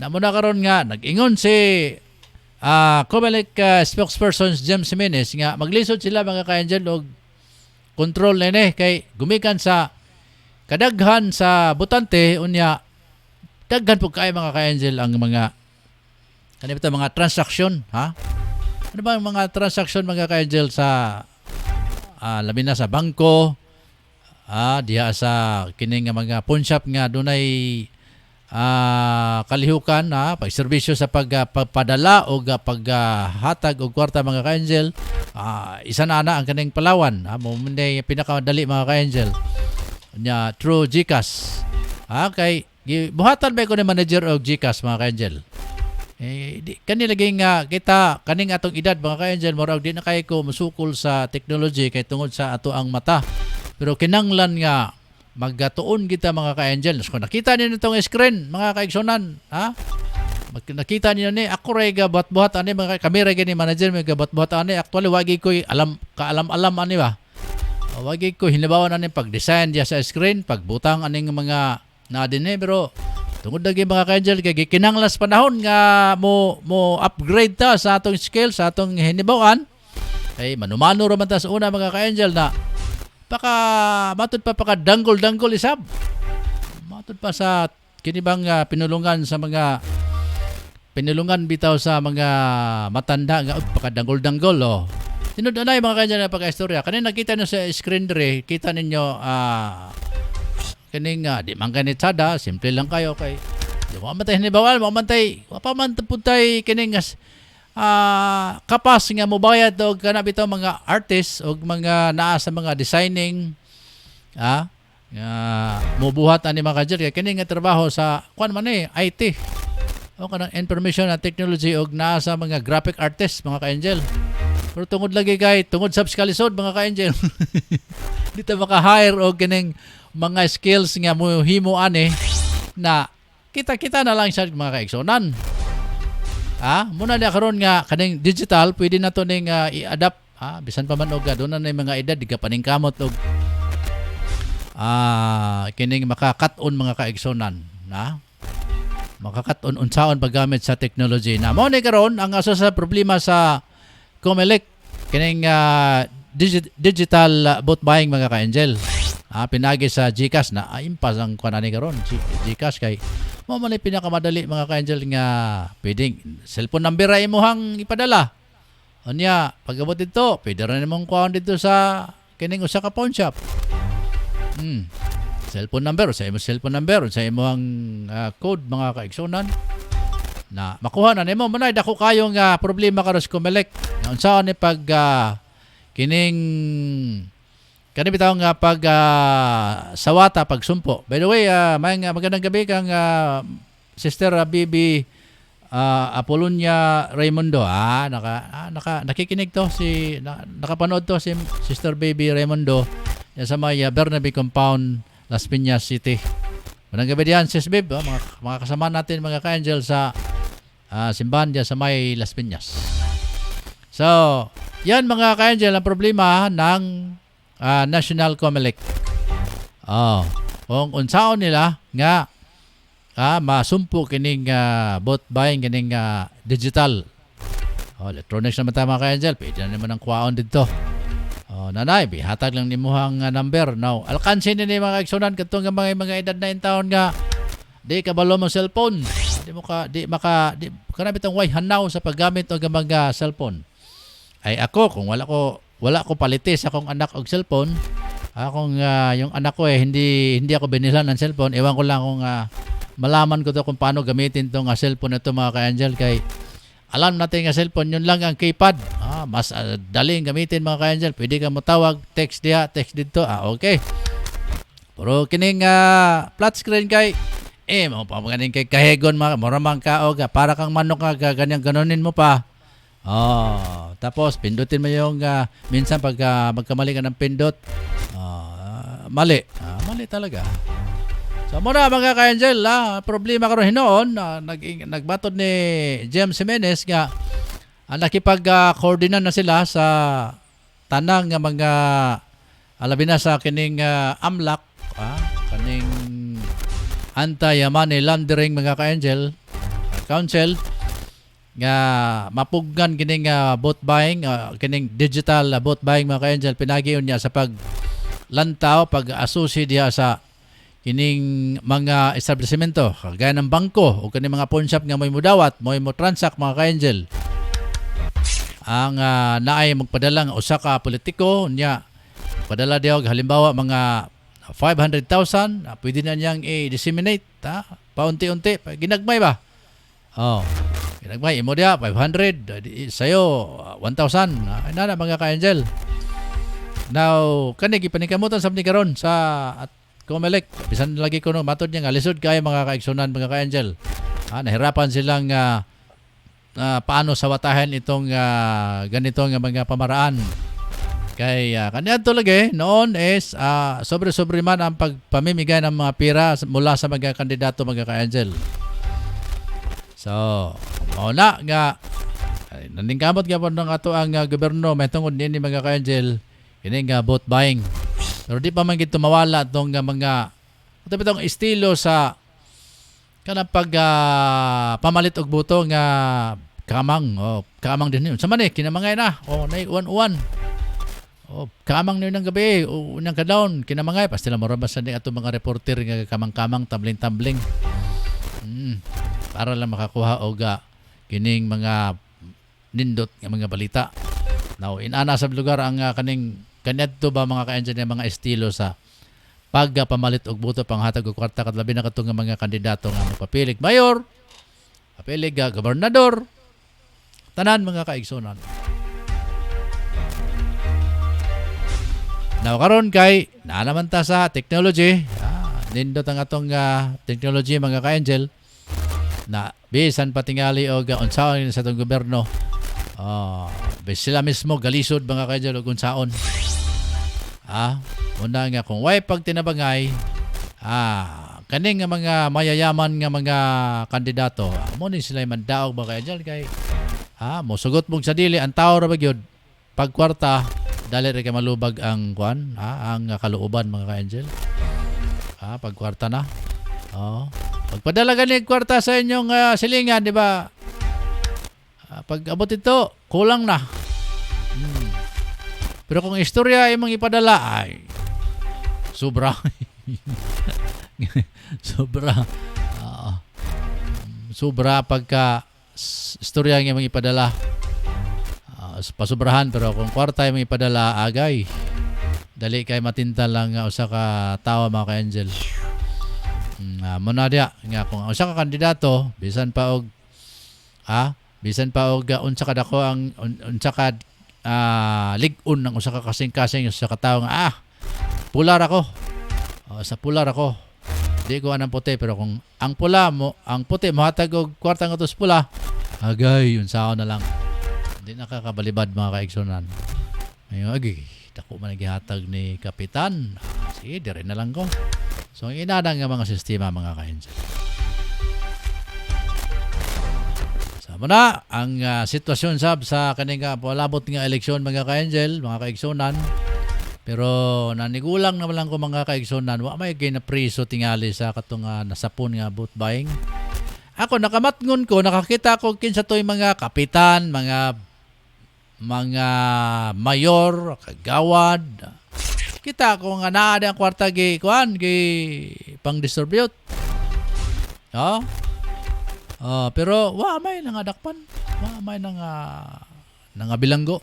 Namo na karon nga nag-ingon si Comelec spokesperson James Jimenez nga maglisod sila mga ka-Angel og control nene kay gumikan sa kadaghan sa butante unya daghan po kay mga ka-Angel ang mga kanibita mga transaksyon ano ba ang mga transaksyon mga ka-Angel sa labi na sa bangko diha sa kining mga pawn shop nga dunay kalihukan pagserbisyo sa pagpadala o paghatag og kwarta mga ka-Angel. Isa na ang kaning Palawan mo munday pinakamadali mga ka-Angel nya through Gcash. Kay buhatan ba ko ni manager og Gcash mga ka-Angel. Kani lagi nga kita kaning atong edad mga ka-Angel murag di na kay ko musukol sa technology kay tungod sa ato ang mata. Pero kinanglan nga magatuon kita mga ka-Angel. So, nakita niyo itong screen mga kaigsunan. Nakita niyo ni ako ray gabat-buhat ani mga kami ray gani manager may gabat-buhat ani actually wagi ko alam ani ba. Wagi ko hinabawan ani pag-design dia sa screen, pagbutang aning mga na dinhi pero tungod lagi mga ka-Angel kay kinanglas panahon nga mo upgrade ta sa atong skill sa atong hinibawan. Ay manumano ra man ta sa una mga ka-Angel na matod pa danggol isab. Matod pa sa kinibang pinulungan bitaw sa mga matanda nga pakadangol-danggol Tinod na mga kanya na pagka-istorya. Kanina nakita nyo sa screen dire, kita ninyo kaning di man ganit sada, simple lang kayo kay di mo mantay ni bawal, mo mantay, wa pa man puntay kining kapas nga mobayad og kana bitaw mga artists og mga naa sa mga designing mubuhat ani mga kadyer kay kini nga trabaho sa kuan man IT o kanang information and technology og naa sa mga graphic artists mga ka-Angel. Pero tungod lagi kay tungod subskalisod mga ka-Angel. Dito maka-hire og kining mga skills nga mohimo ani na kita na lang sa mga kaigsunan. Muna na karon nga kaning digital pwede na to ning i-adapt bisan pa man og doon na yung mga edad di ka paningkamot og kining makakat-on mga kaigsunan makakat-on unsaon paggamit sa technology na mo ni karon ang asa sa problema sa COMELEC kining digital vote buying mga ka-angel. Pinagi sa GCash na impas ang kanani karon GCash kay mo man pinakamadali mga ka-angel nga pwedeng cellphone number ay imong ipadala. Unya pagabot dito, pwede rin imong kuha dito sa kining usa ka pawn shop. Cellphone number sa imong cellphone number sa imong code mga kaigsunan na makuha na nimo manay dako kayo nga problema karon sa COMELEC. Unsaon ni pag kining kani bitaw nga pag sawata pagsumpo. By the way, magandang gabi kang Sister Bibi Apolonia Raimundo. Nakikinig to nakapanood to si Sister Baby Raimundo sa may Bernabe Compound, Las Piñas City. Magandang gabi diyan Sis Bib, mga kasama natin mga ka-angel sa simbahan diyan sa may Las Piñas. So, yan mga ka-angel ang problema ng National COMELEC. Kung unsaon nila nga masumpo kining vote buying kining digital. Electronics naman tayo mga ka-angel. Pwede na naman ang kuwaon dito. Nanay, bihatag lang ni muhang number. Now, alkansin ni mga kaigsunan katong mga edad na taon nga di kabalo mo cellphone. Di kanami itong way hanaw sa paggamit ng mga cellphone. Ay ako, kung wala ko palitis akong anak og cellphone, yung anak ko hindi ako binilan ng cellphone, ewan ko lang kung malaman ko to kung paano gamitin tong cellphone na to mga ka-angel kay alam natin nga cellphone yun lang ang keypad. Mas daling gamitin mga ka-angel, pwede ka mo tawag, text diha, text dito. Okay. Pero kining flat screen kay mo pa maganing kay kahegon moramang kaog para kang manok nga ganyang ganonin mo pa. Tapos pindutin mo yung minsan pag magkamali ka ng pindot, mali talaga. So muna mga ka-angel, problema karon hinoon, nagbatod ni James Jimenez nga nakipag-coordinate na sila sa tanang nga mga alabi na sa kining AMLAC, kaning anti-money laundering mga ka-angel council nga mapuggan kining vote buying, kining digital vote buying mga ka-angel. Pinagiyon niya sa paglantaw, pag-asusi diha sa kining mga establishmento kagaya ng bangko o kining mga pawn shop nga may mudawat, may mo transact mga ka-angel. Ang naay magpadala nga usa ka politiko niya padala diha halimbawa mga 500,000, pwede na niyang i-disseminate paunti-unti, ginagmay ba? Ginagmay imo diha 500, sayo 1,000. Ana mga ka-angel. Now kani gipaningkamutan sa karon sa at COMELEC, bisan lagi ko matod niya nga lisod kay mga kaigsunan mga ka-angel. Nahirapan silang paano sawatahan itong ganitong mga pamaraan. Kay kaniyadto lagi noon is sobre man ang pagpamimigay ng mga pira mula sa mga kandidato mga ka-angel. So, mauna nga naningkamot nga po ng ato ang gobyerno may tungod nini mga ka-angel kini nga vote buying. Pero di pa man gito mawala itong mga itong estilo sa kanang pag pamalit og boto nga kamang din yun. Sa man kinamangay na. Nay uwan-uwan. Kamang niyo ng gabi. Unang kadlawn kinamangay. Pas sila marabas na ato mga reporter nga kamang-kamang, tambling-tambling. Para lang makakuha og kining mga nindot nga mga balita. Now, inana sa lugar ang kanadto ba mga ka-angel nga mga estilo sa pagpamalit og boto panghatag og kwarta kadlabi na katong mga kandidato nga mapapilig mayor, papilig gobernador, tanan mga kaigsunan. Now karon kay naa naman ta sa technology, nindot ang atong technology mga ka-angel na bisan patingali og unsaon sa atong gobyerno. Sila mismo galisod mga ka-angel og unsaon. Una nga kung way pag tinabangay, kaning nga mga mayayaman nga mga kandidato, amo ni sila mandaog ba kay Angel kay mosugot mong sa dili ang tao ra ba gyud pagkwarta dali ra kay malubag ang kwan, ang kalooban mga ka-Angel. Pagkwarta na. Pagpadala gani kwarta sa inyong silingan, di ba? Pag abot ito, kulang na. Pero kung istorya imong ipadala ay sobra. Sobra pagka istorya nga imong ipadala. Pasubrahan, pero kung kwarta imong ipadala agay. Dali kay matinta lang usa ka tawo mga ka-Angel. Muna dia nga kung usa ka kandidato bisan pa og unsa ka dako ang unsa ka lig-on ng usa ka kasing-kasing usa ka tawo nga pular ako. Sa pular ako. Di ko anang puti, pero kung ang puti mohatag og kwarta nga tos pula, agay unsaon na lang. Hindi nakakabalibad mga kaigsunan. Ayo dako man gihatag ni kapitan. Sige, dire na lang ko. So, inadang nga mga sistema mga ka-Angel. Sama na ang sitwasyon sa kaning palabot nga eleksyon mga ka-Angel, mga kaigsunan. Pero nanigulang naman lang ko mga kaigsunan, wa may ginapriso tingali sa katong nasapon nga vote buying. Ako nakamatngon ko, nakakita ko kinsa toy mga kapitan, mga mayor, kagawad. Kita ko nga naa ang kwarta gi pang-distribute. Pero wa may nangadakpan. Wa may nangabilanggo.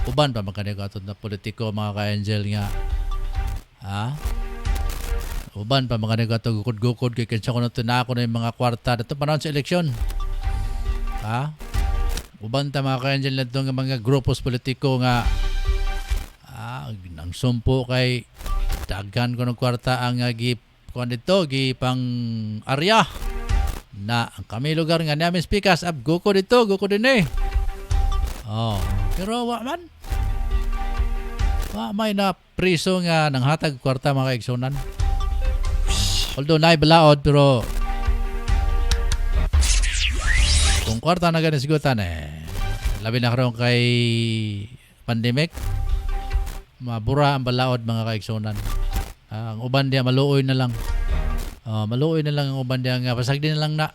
Uban pa magkanigatod na politiko mga ka-Angel nga. Uban pa magkanigatod gukod-gukod kay kinsa ko na tunako na yung mga kwarta dito panahon sa eleksyon. Uban ta mga ka-Angel na itong mga grupos politiko nga nang sumpo kay daghan ko ng kwarta ang pang area na ang kami lugar nga namin speakers guko dito, guko din pero wa may na priso nga nang hatag kwarta mga kaigsunan. Although naay balaod, pero kung kwarta na ganun sigutan labi na karoon kay pandemic, mabura ang balaod mga kaigsunan. Ang uban diya maluoy na lang. Maluoy na lang ang uban diya nga pasag din na lang na.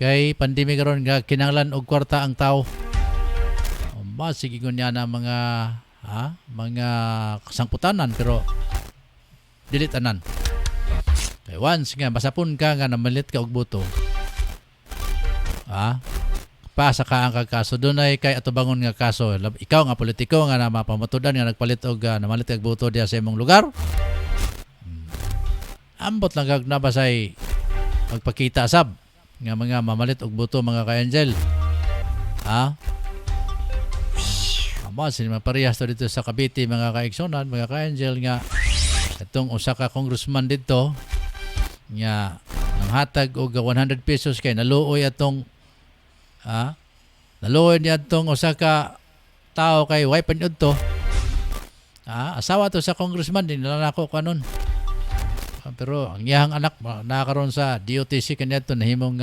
Kay pandemic karon nga kinahanglan og kwarta ang tao. Sige ko niya na mga kasangputanan pero dilitanan. Kay once nga basapon ka nga namalit ka og boto. Pasa ka ang kaso doon ay kay atubangon nga kaso ikaw nga politiko nga na mapamatudan nga nagpalit og namalit kag boto diya sa imong lugar, ambot lang kag nabasay magpakita sab nga mga mamalit og boto mga ka-Angel. Sin maparehas to dito sa Cavite mga kaigsunan, mga ka-Angel nga itong usa ka congressman dito nga nanghatag og 100 pesos kay naluoy atong naluoy niya itong usa ka tao kay way panyod to. Asawa to sa congressman din nalalako kanon. Pero ang iyang anak nakaroon sa DOTC kanya to nahimong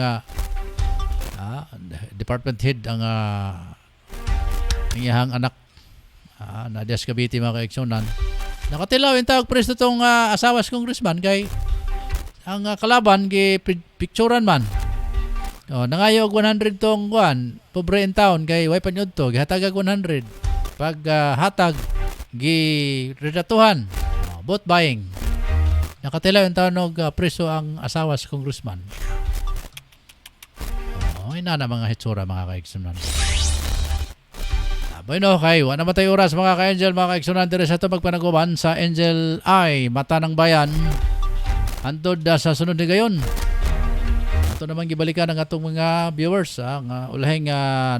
department head ang iyang anak na Dias Cavite mga kaigsunan. Nakatilaw yung tawag presto tong asawa sa congressman kay ang kalaban picturean man. Nangayo og 100 tong kuan, pobre in town kay way panyod to, gihatag 100. Pag hatag retratuhan, vote buying. Nakatilaw yung tawag preso ang asawa sa congressman. Ina na mga hitsura mga kaigsunan. Bueno, kay wala naman tayo oras mga ka-Angel, mga kaigsunan dire sa ito magpanaguban sa Angel Eye, Mata ng Bayan. Antod sa sunod ni gayon. Ito naman gibalikan ng atong mga viewers. Ang ulahing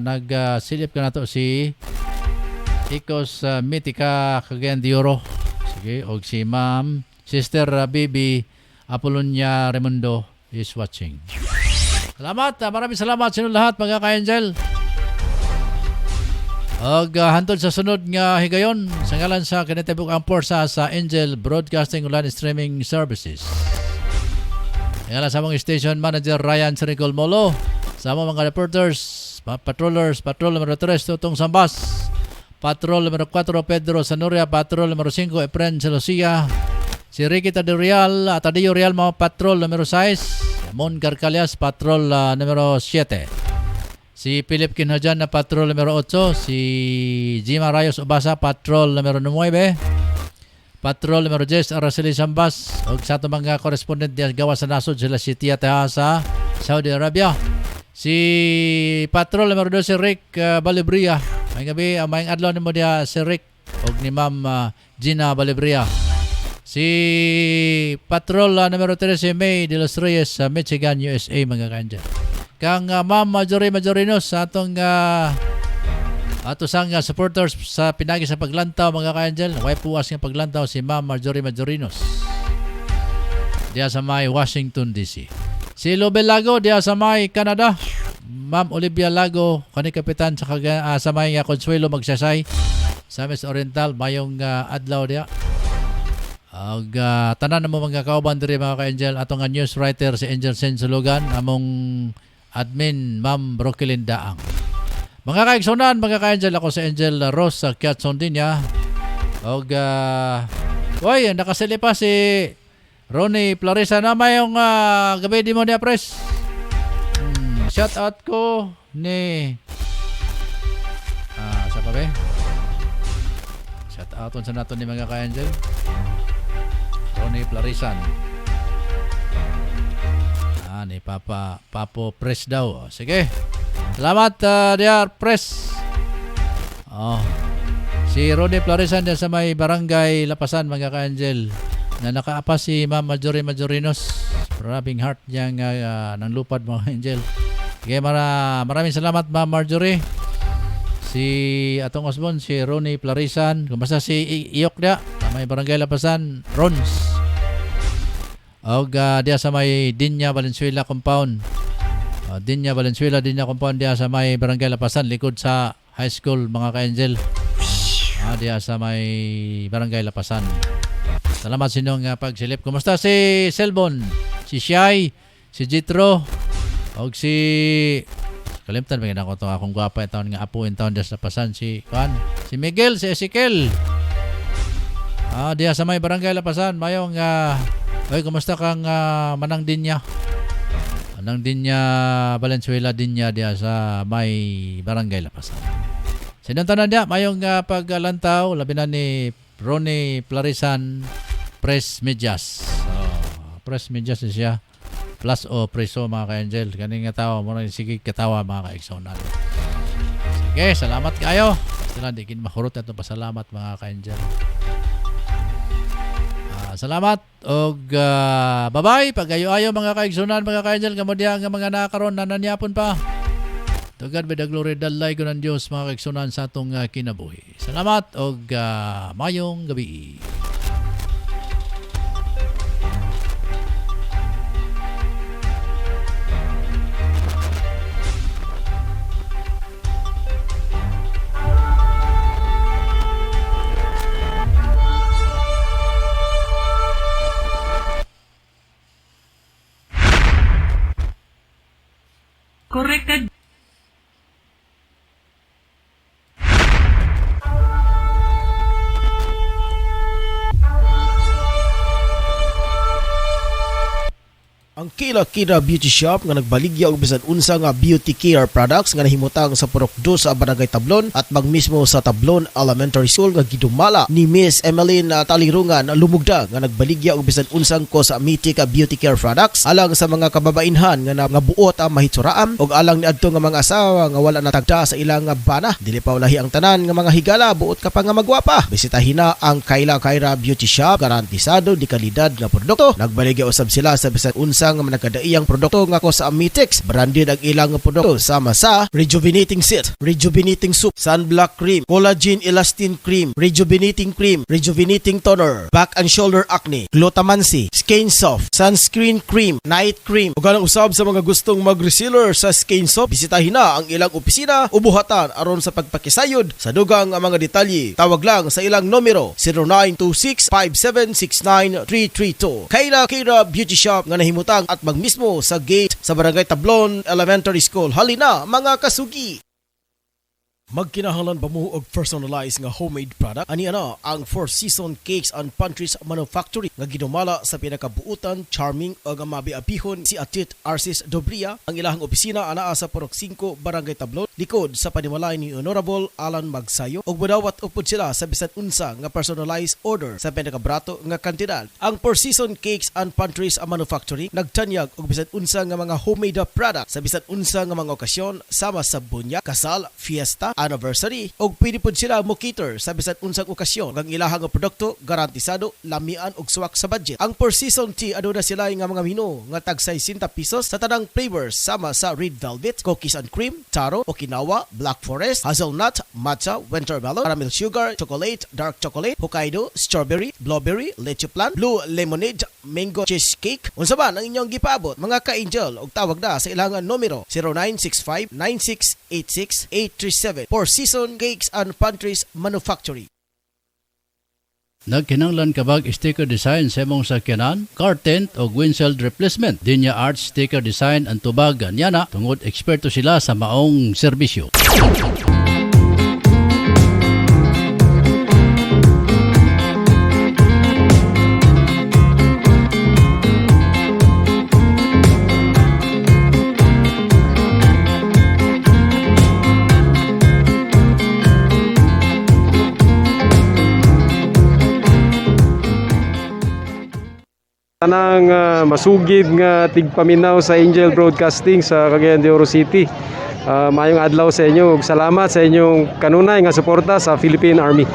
nagsilip ka na to si Ikos Mitika Cagayan de Oro. Sige, og si Ma'am Sister Bibi Apolonia Remundo is watching. Salamat, maraming salamat sa inyo lahat mga ka-Angel. Og hantod sa sunod nga higayon sa ngalan sa kinatibuk ang porsa sa Angel Broadcasting Online Streaming Services. Ngalan sa mong station manager Ryan Siricol Molo, sa mga reporters, patrollers, patrol numero 3 Tutong Sambas, patrol numero 4 Pedro Sanuria, patrol numero 5 Efren Celosia, si Ricky Tadio Real mga patrol numero 6, Mon Carcalias patrol numero 7. Si Philip Kinhajan na patrol numero 8, si Jima Rayos Ubasa patrol numero 9, patrol numero 10 Araceli Sambas, ug sa ato mga correspondent diya gawa sa nasod sila si Tia Teha sa Saudi Arabia. Si patrol numero 12 Rick Balibria. May gabi may adlaw nimo diya si Rick ug ni Ma'am Gina Balibria. Si patrol numero 13 May de los Reyes sa Michigan, USA mga kandiyan. Kang Ma'am Majorinos sa atong ato sang supporters sa pinagi sa paglantaw mga ka-angel. Way puwas nga paglantaw si Ma'am Majorinos diya sa may Washington DC. Si Lobel Lago diya sa may Canada. Ma'am Olivia Lago kani kapitan sa may Consuelo Magsasay sa Miss Oriental mayong adlaw diya. Og tanan mo mga kauban diri mga ka-angel atong news writer si Angel Sensulugan among admin Ma'am Brooklyn Daang. Mga kaigsunan, mga ka-angel, ako si Angel Ross sa Kiatson din ya. Og nakasili pa si Ronnie Clarissa na mayong gabi di mo niya press. Shout out ko ni sa kabe. Shout out sa nato ni mga ka-angel. Ronnie Clarissa. Ni Papo Press daw. Sige. Salamat dear Press. Si Rode Florisan sa may barangay Lapasan mga ka-angel na nakaapa si Ma'am Majorinos. Maraming heart niyang ng lupad mga angel. Sige, maraming salamat Ma'am Marjorie. Si atong osbon si Ronnie Florisan. Kumusta si Iyok dia sa may barangay Lapasan, Rons. Og diya sa may Dinya Valenzuela compound. Dinya compound diya sa may barangay Lapasan likod sa high school mga ka-angel. Diya sa may barangay Lapasan. Salamat sa inyong pagsilip. Kumusta si Selbon, si Shai, si Jitro, og si kalimtan bigyan ako itong akong gwapa itong nga apo in town diya sa Lapasan si Miguel, si Ezekiel. Diya sa may barangay Lapasan mayong oy, kumusta kang Manang Dinya? Manang Dinya, Valenzuela Dinya diya sa may barangay Lapasan. Sinuntanan diya, mayong paglantaw, labi na ni Ronnie Florisan Press Medias. Press Medias siya. Plus o preso mga ka-angel. Kaning nga tawa, muna sige katawa mga ka-exonan. Sige, salamat kayo. Sila di kin mahurot na itong pasalamat mga ka-angel. Salamat og bye-bye pagayo-ayo mga kaigsunan mga ka-angel kamodya nga mga nakaron nananyapon pa. Tugad be the glory dalay ko ng Dios mga kaigsunan sa atong kinabuhi. Salamat og mayong gabi. Corrected. Ang Kila Beauty Shop nga nagbaligya og bisan unsa nga beauty care products nga nahimutang sa Purok 2 sa Barangay Tablon at magmismo sa Tablon Elementary School nga gidumala ni Miss Emeline Talirungan lumugda nga nagbaligya og bisan unsang cosmetic beauty care products alang sa mga kababainhan nga buot ang mahitsuraam og alang niadto nga mga asawa nga wala natagda sa ilang bana. Dili pa ulahi ang tanan nga mga higala buot ka pa nga magwapa. Bisitahin na ang Kila Beauty Shop, garantisado di kalidad nga produkto. Nagbaligya usab sila sa bisan unsa usa nga nagkadaiyang produkto nga ko sa Amitex. Branded ang ilang nga produkto sama sa Rejuvenating Sit, Rejuvenating Soup, Sunblock Cream, Collagen Elastin Cream, Rejuvenating Cream, Rejuvenating Toner, Back and Shoulder Acne, Glutamancy, Skin Soft, Sunscreen Cream, Night Cream. Ug ang usab sa mga gustong mag-reseller sa Skin Soft, bisitahin na ang ilang opisina o buhatan aron sa pagpakisayod sa dugang ang mga detalye. Tawag lang sa ilang numero 0926-5769332. Kira Beauty Shop nga nahimutang at magmismo sa gate sa Barangay Tablon Elementary School. Halina mga kasugi! Magkinahanglan ba mo og personalized nga homemade product? Ani ana ang Four Seasons Cakes and Pantries Manufacturing nga ginumala sa pinakabuutan, charming ug mabiabihon si Atit Arcis Dobria. Ang ilahang opisina anaa sa Purok 5, Barangay Tablon, likod sa panimalay ni Honorable Alan Magsayo, ug budawat upod sila sa bisan unsa nga personalized order sa pinakabrato nga kantidad. Ang Four Seasons Cakes and Pantries Manufacturing nagtanyag og bisan unsa nga mga homemade product sa bisan unsa nga mga okasyon sama sa bunya, kasal, fiesta, anniversary, og pwede pod sila mo cater sa bisan unsang okasyon. Ang ilahang nga produkto garantisado, lamian og suwak sa budget. Ang Four Seasons Tea aduna sila nga mga menu nga tag 60 pesos sa tanang flavors sama sa red velvet, cookies and cream, taro, Okinawa, black forest, hazelnut, matcha, winter melon, caramel sugar, chocolate, dark chocolate, Hokkaido, strawberry, blueberry, leche plan, blue lemonade, mango cheesecake. Unsa man ang inyong gipaabot mga ka-angel, og tawag na sa ilang numero 0965-9686-837. Four Seasons Cakes and Pantries Manufacturing. Nagkinanglan kabag sticker design sa imong sakyanan, car tent o windshield replacement. Dinya Arts Sticker Design ang tubag niana tungod eksperto sila sa maong serbisyo. Tanang masugid nga tigpaminaw sa Angel Broadcasting sa Cagayan de Oro City. Mayong adlaw sa inyo ug salamat sa inyong kanunay nga suporta sa Philippine Army.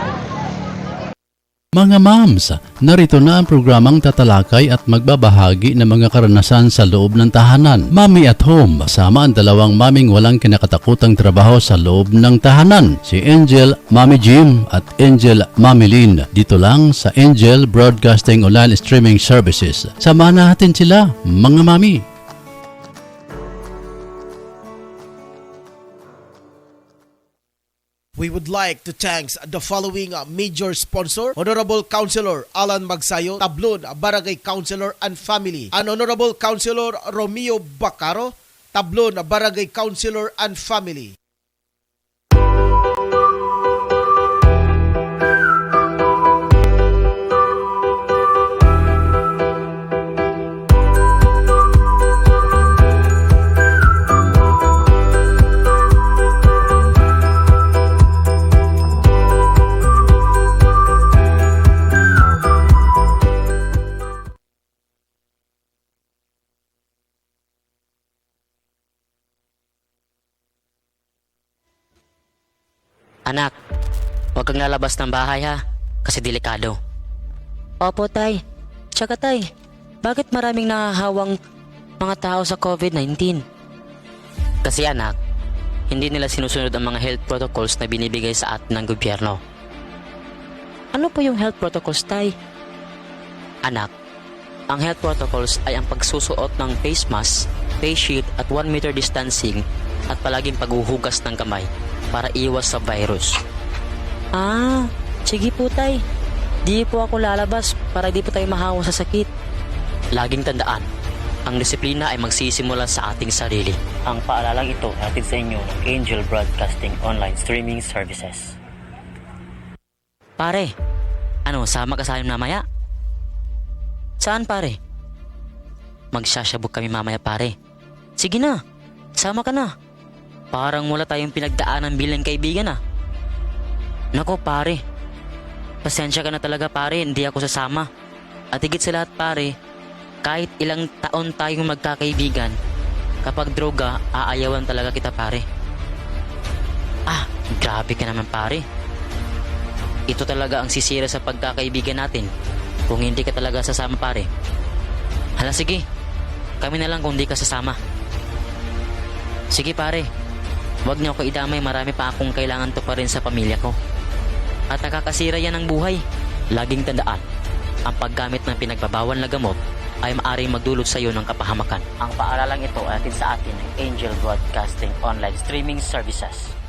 Mga moms, narito na ang programang tatalakay at magbabahagi ng mga karanasan sa loob ng tahanan. Mommy at Home, kasama ang dalawang maming walang kinakatakutang trabaho sa loob ng tahanan. Si Angel Mommy Jim at Angel Mommy Lynn. Dito lang sa Angel Broadcasting Online Streaming Services. Samahan natin sila, mga mami. We would like to thank the following major sponsor: Honorable Councilor Alan Magsayo, Tablon Barangay Councilor and Family, and Honorable Councilor Romeo Bacaro, Tablon Barangay Councilor and Family. Anak, huwag kang lalabas ng bahay ha, kasi delikado. Opo tay. Tsaka tay, bakit maraming nahahawang mga tao sa COVID-19? Kasi anak, hindi nila sinusunod ang mga health protocols na binibigay sa atin ng gobyerno. Ano po yung health protocols tay? Anak, ang health protocols ay ang pagsusuot ng face mask, face shield at 1 meter distancing at palaging paghuhugas ng kamay para iwas sa virus. Sige po tay. Di po ako lalabas para di po tayo mahawa sa sakit. Laging tandaan, ang disiplina ay magsisimula sa ating sarili. Ang paalalang ito hatid sa inyo ng Angel Broadcasting Online Streaming Services. Pare, sama ka sa amin mamaya? Saan pare? Magsasyabog kami mamaya pare. Sige na, sama ka na. Parang wala tayong pinagdaanan bilang kaibigan ah. Nako pare, pasensya ka na talaga pare, hindi ako sasama. At higit sa lahat pare, kahit ilang taon tayong magkakaibigan, kapag droga, aayawan talaga kita pare. Grabe ka naman pare. Ito talaga ang sisira sa pagkakaibigan natin kung hindi ka talaga sasama pare. Hala sige, Kami na lang kung di ka sasama. Sige pare, wag niyo ako idamay, marami pa akong kailangan to pa rin sa pamilya ko. At nakakasira yan ng buhay. Laging tandaan, ang paggamit ng pinagbabawal na gamot ay maaaring magdulot sa iyo ng kapahamakan. Ang paaralang ito ay atin sa atin ng Angel Broadcasting Online Streaming Services.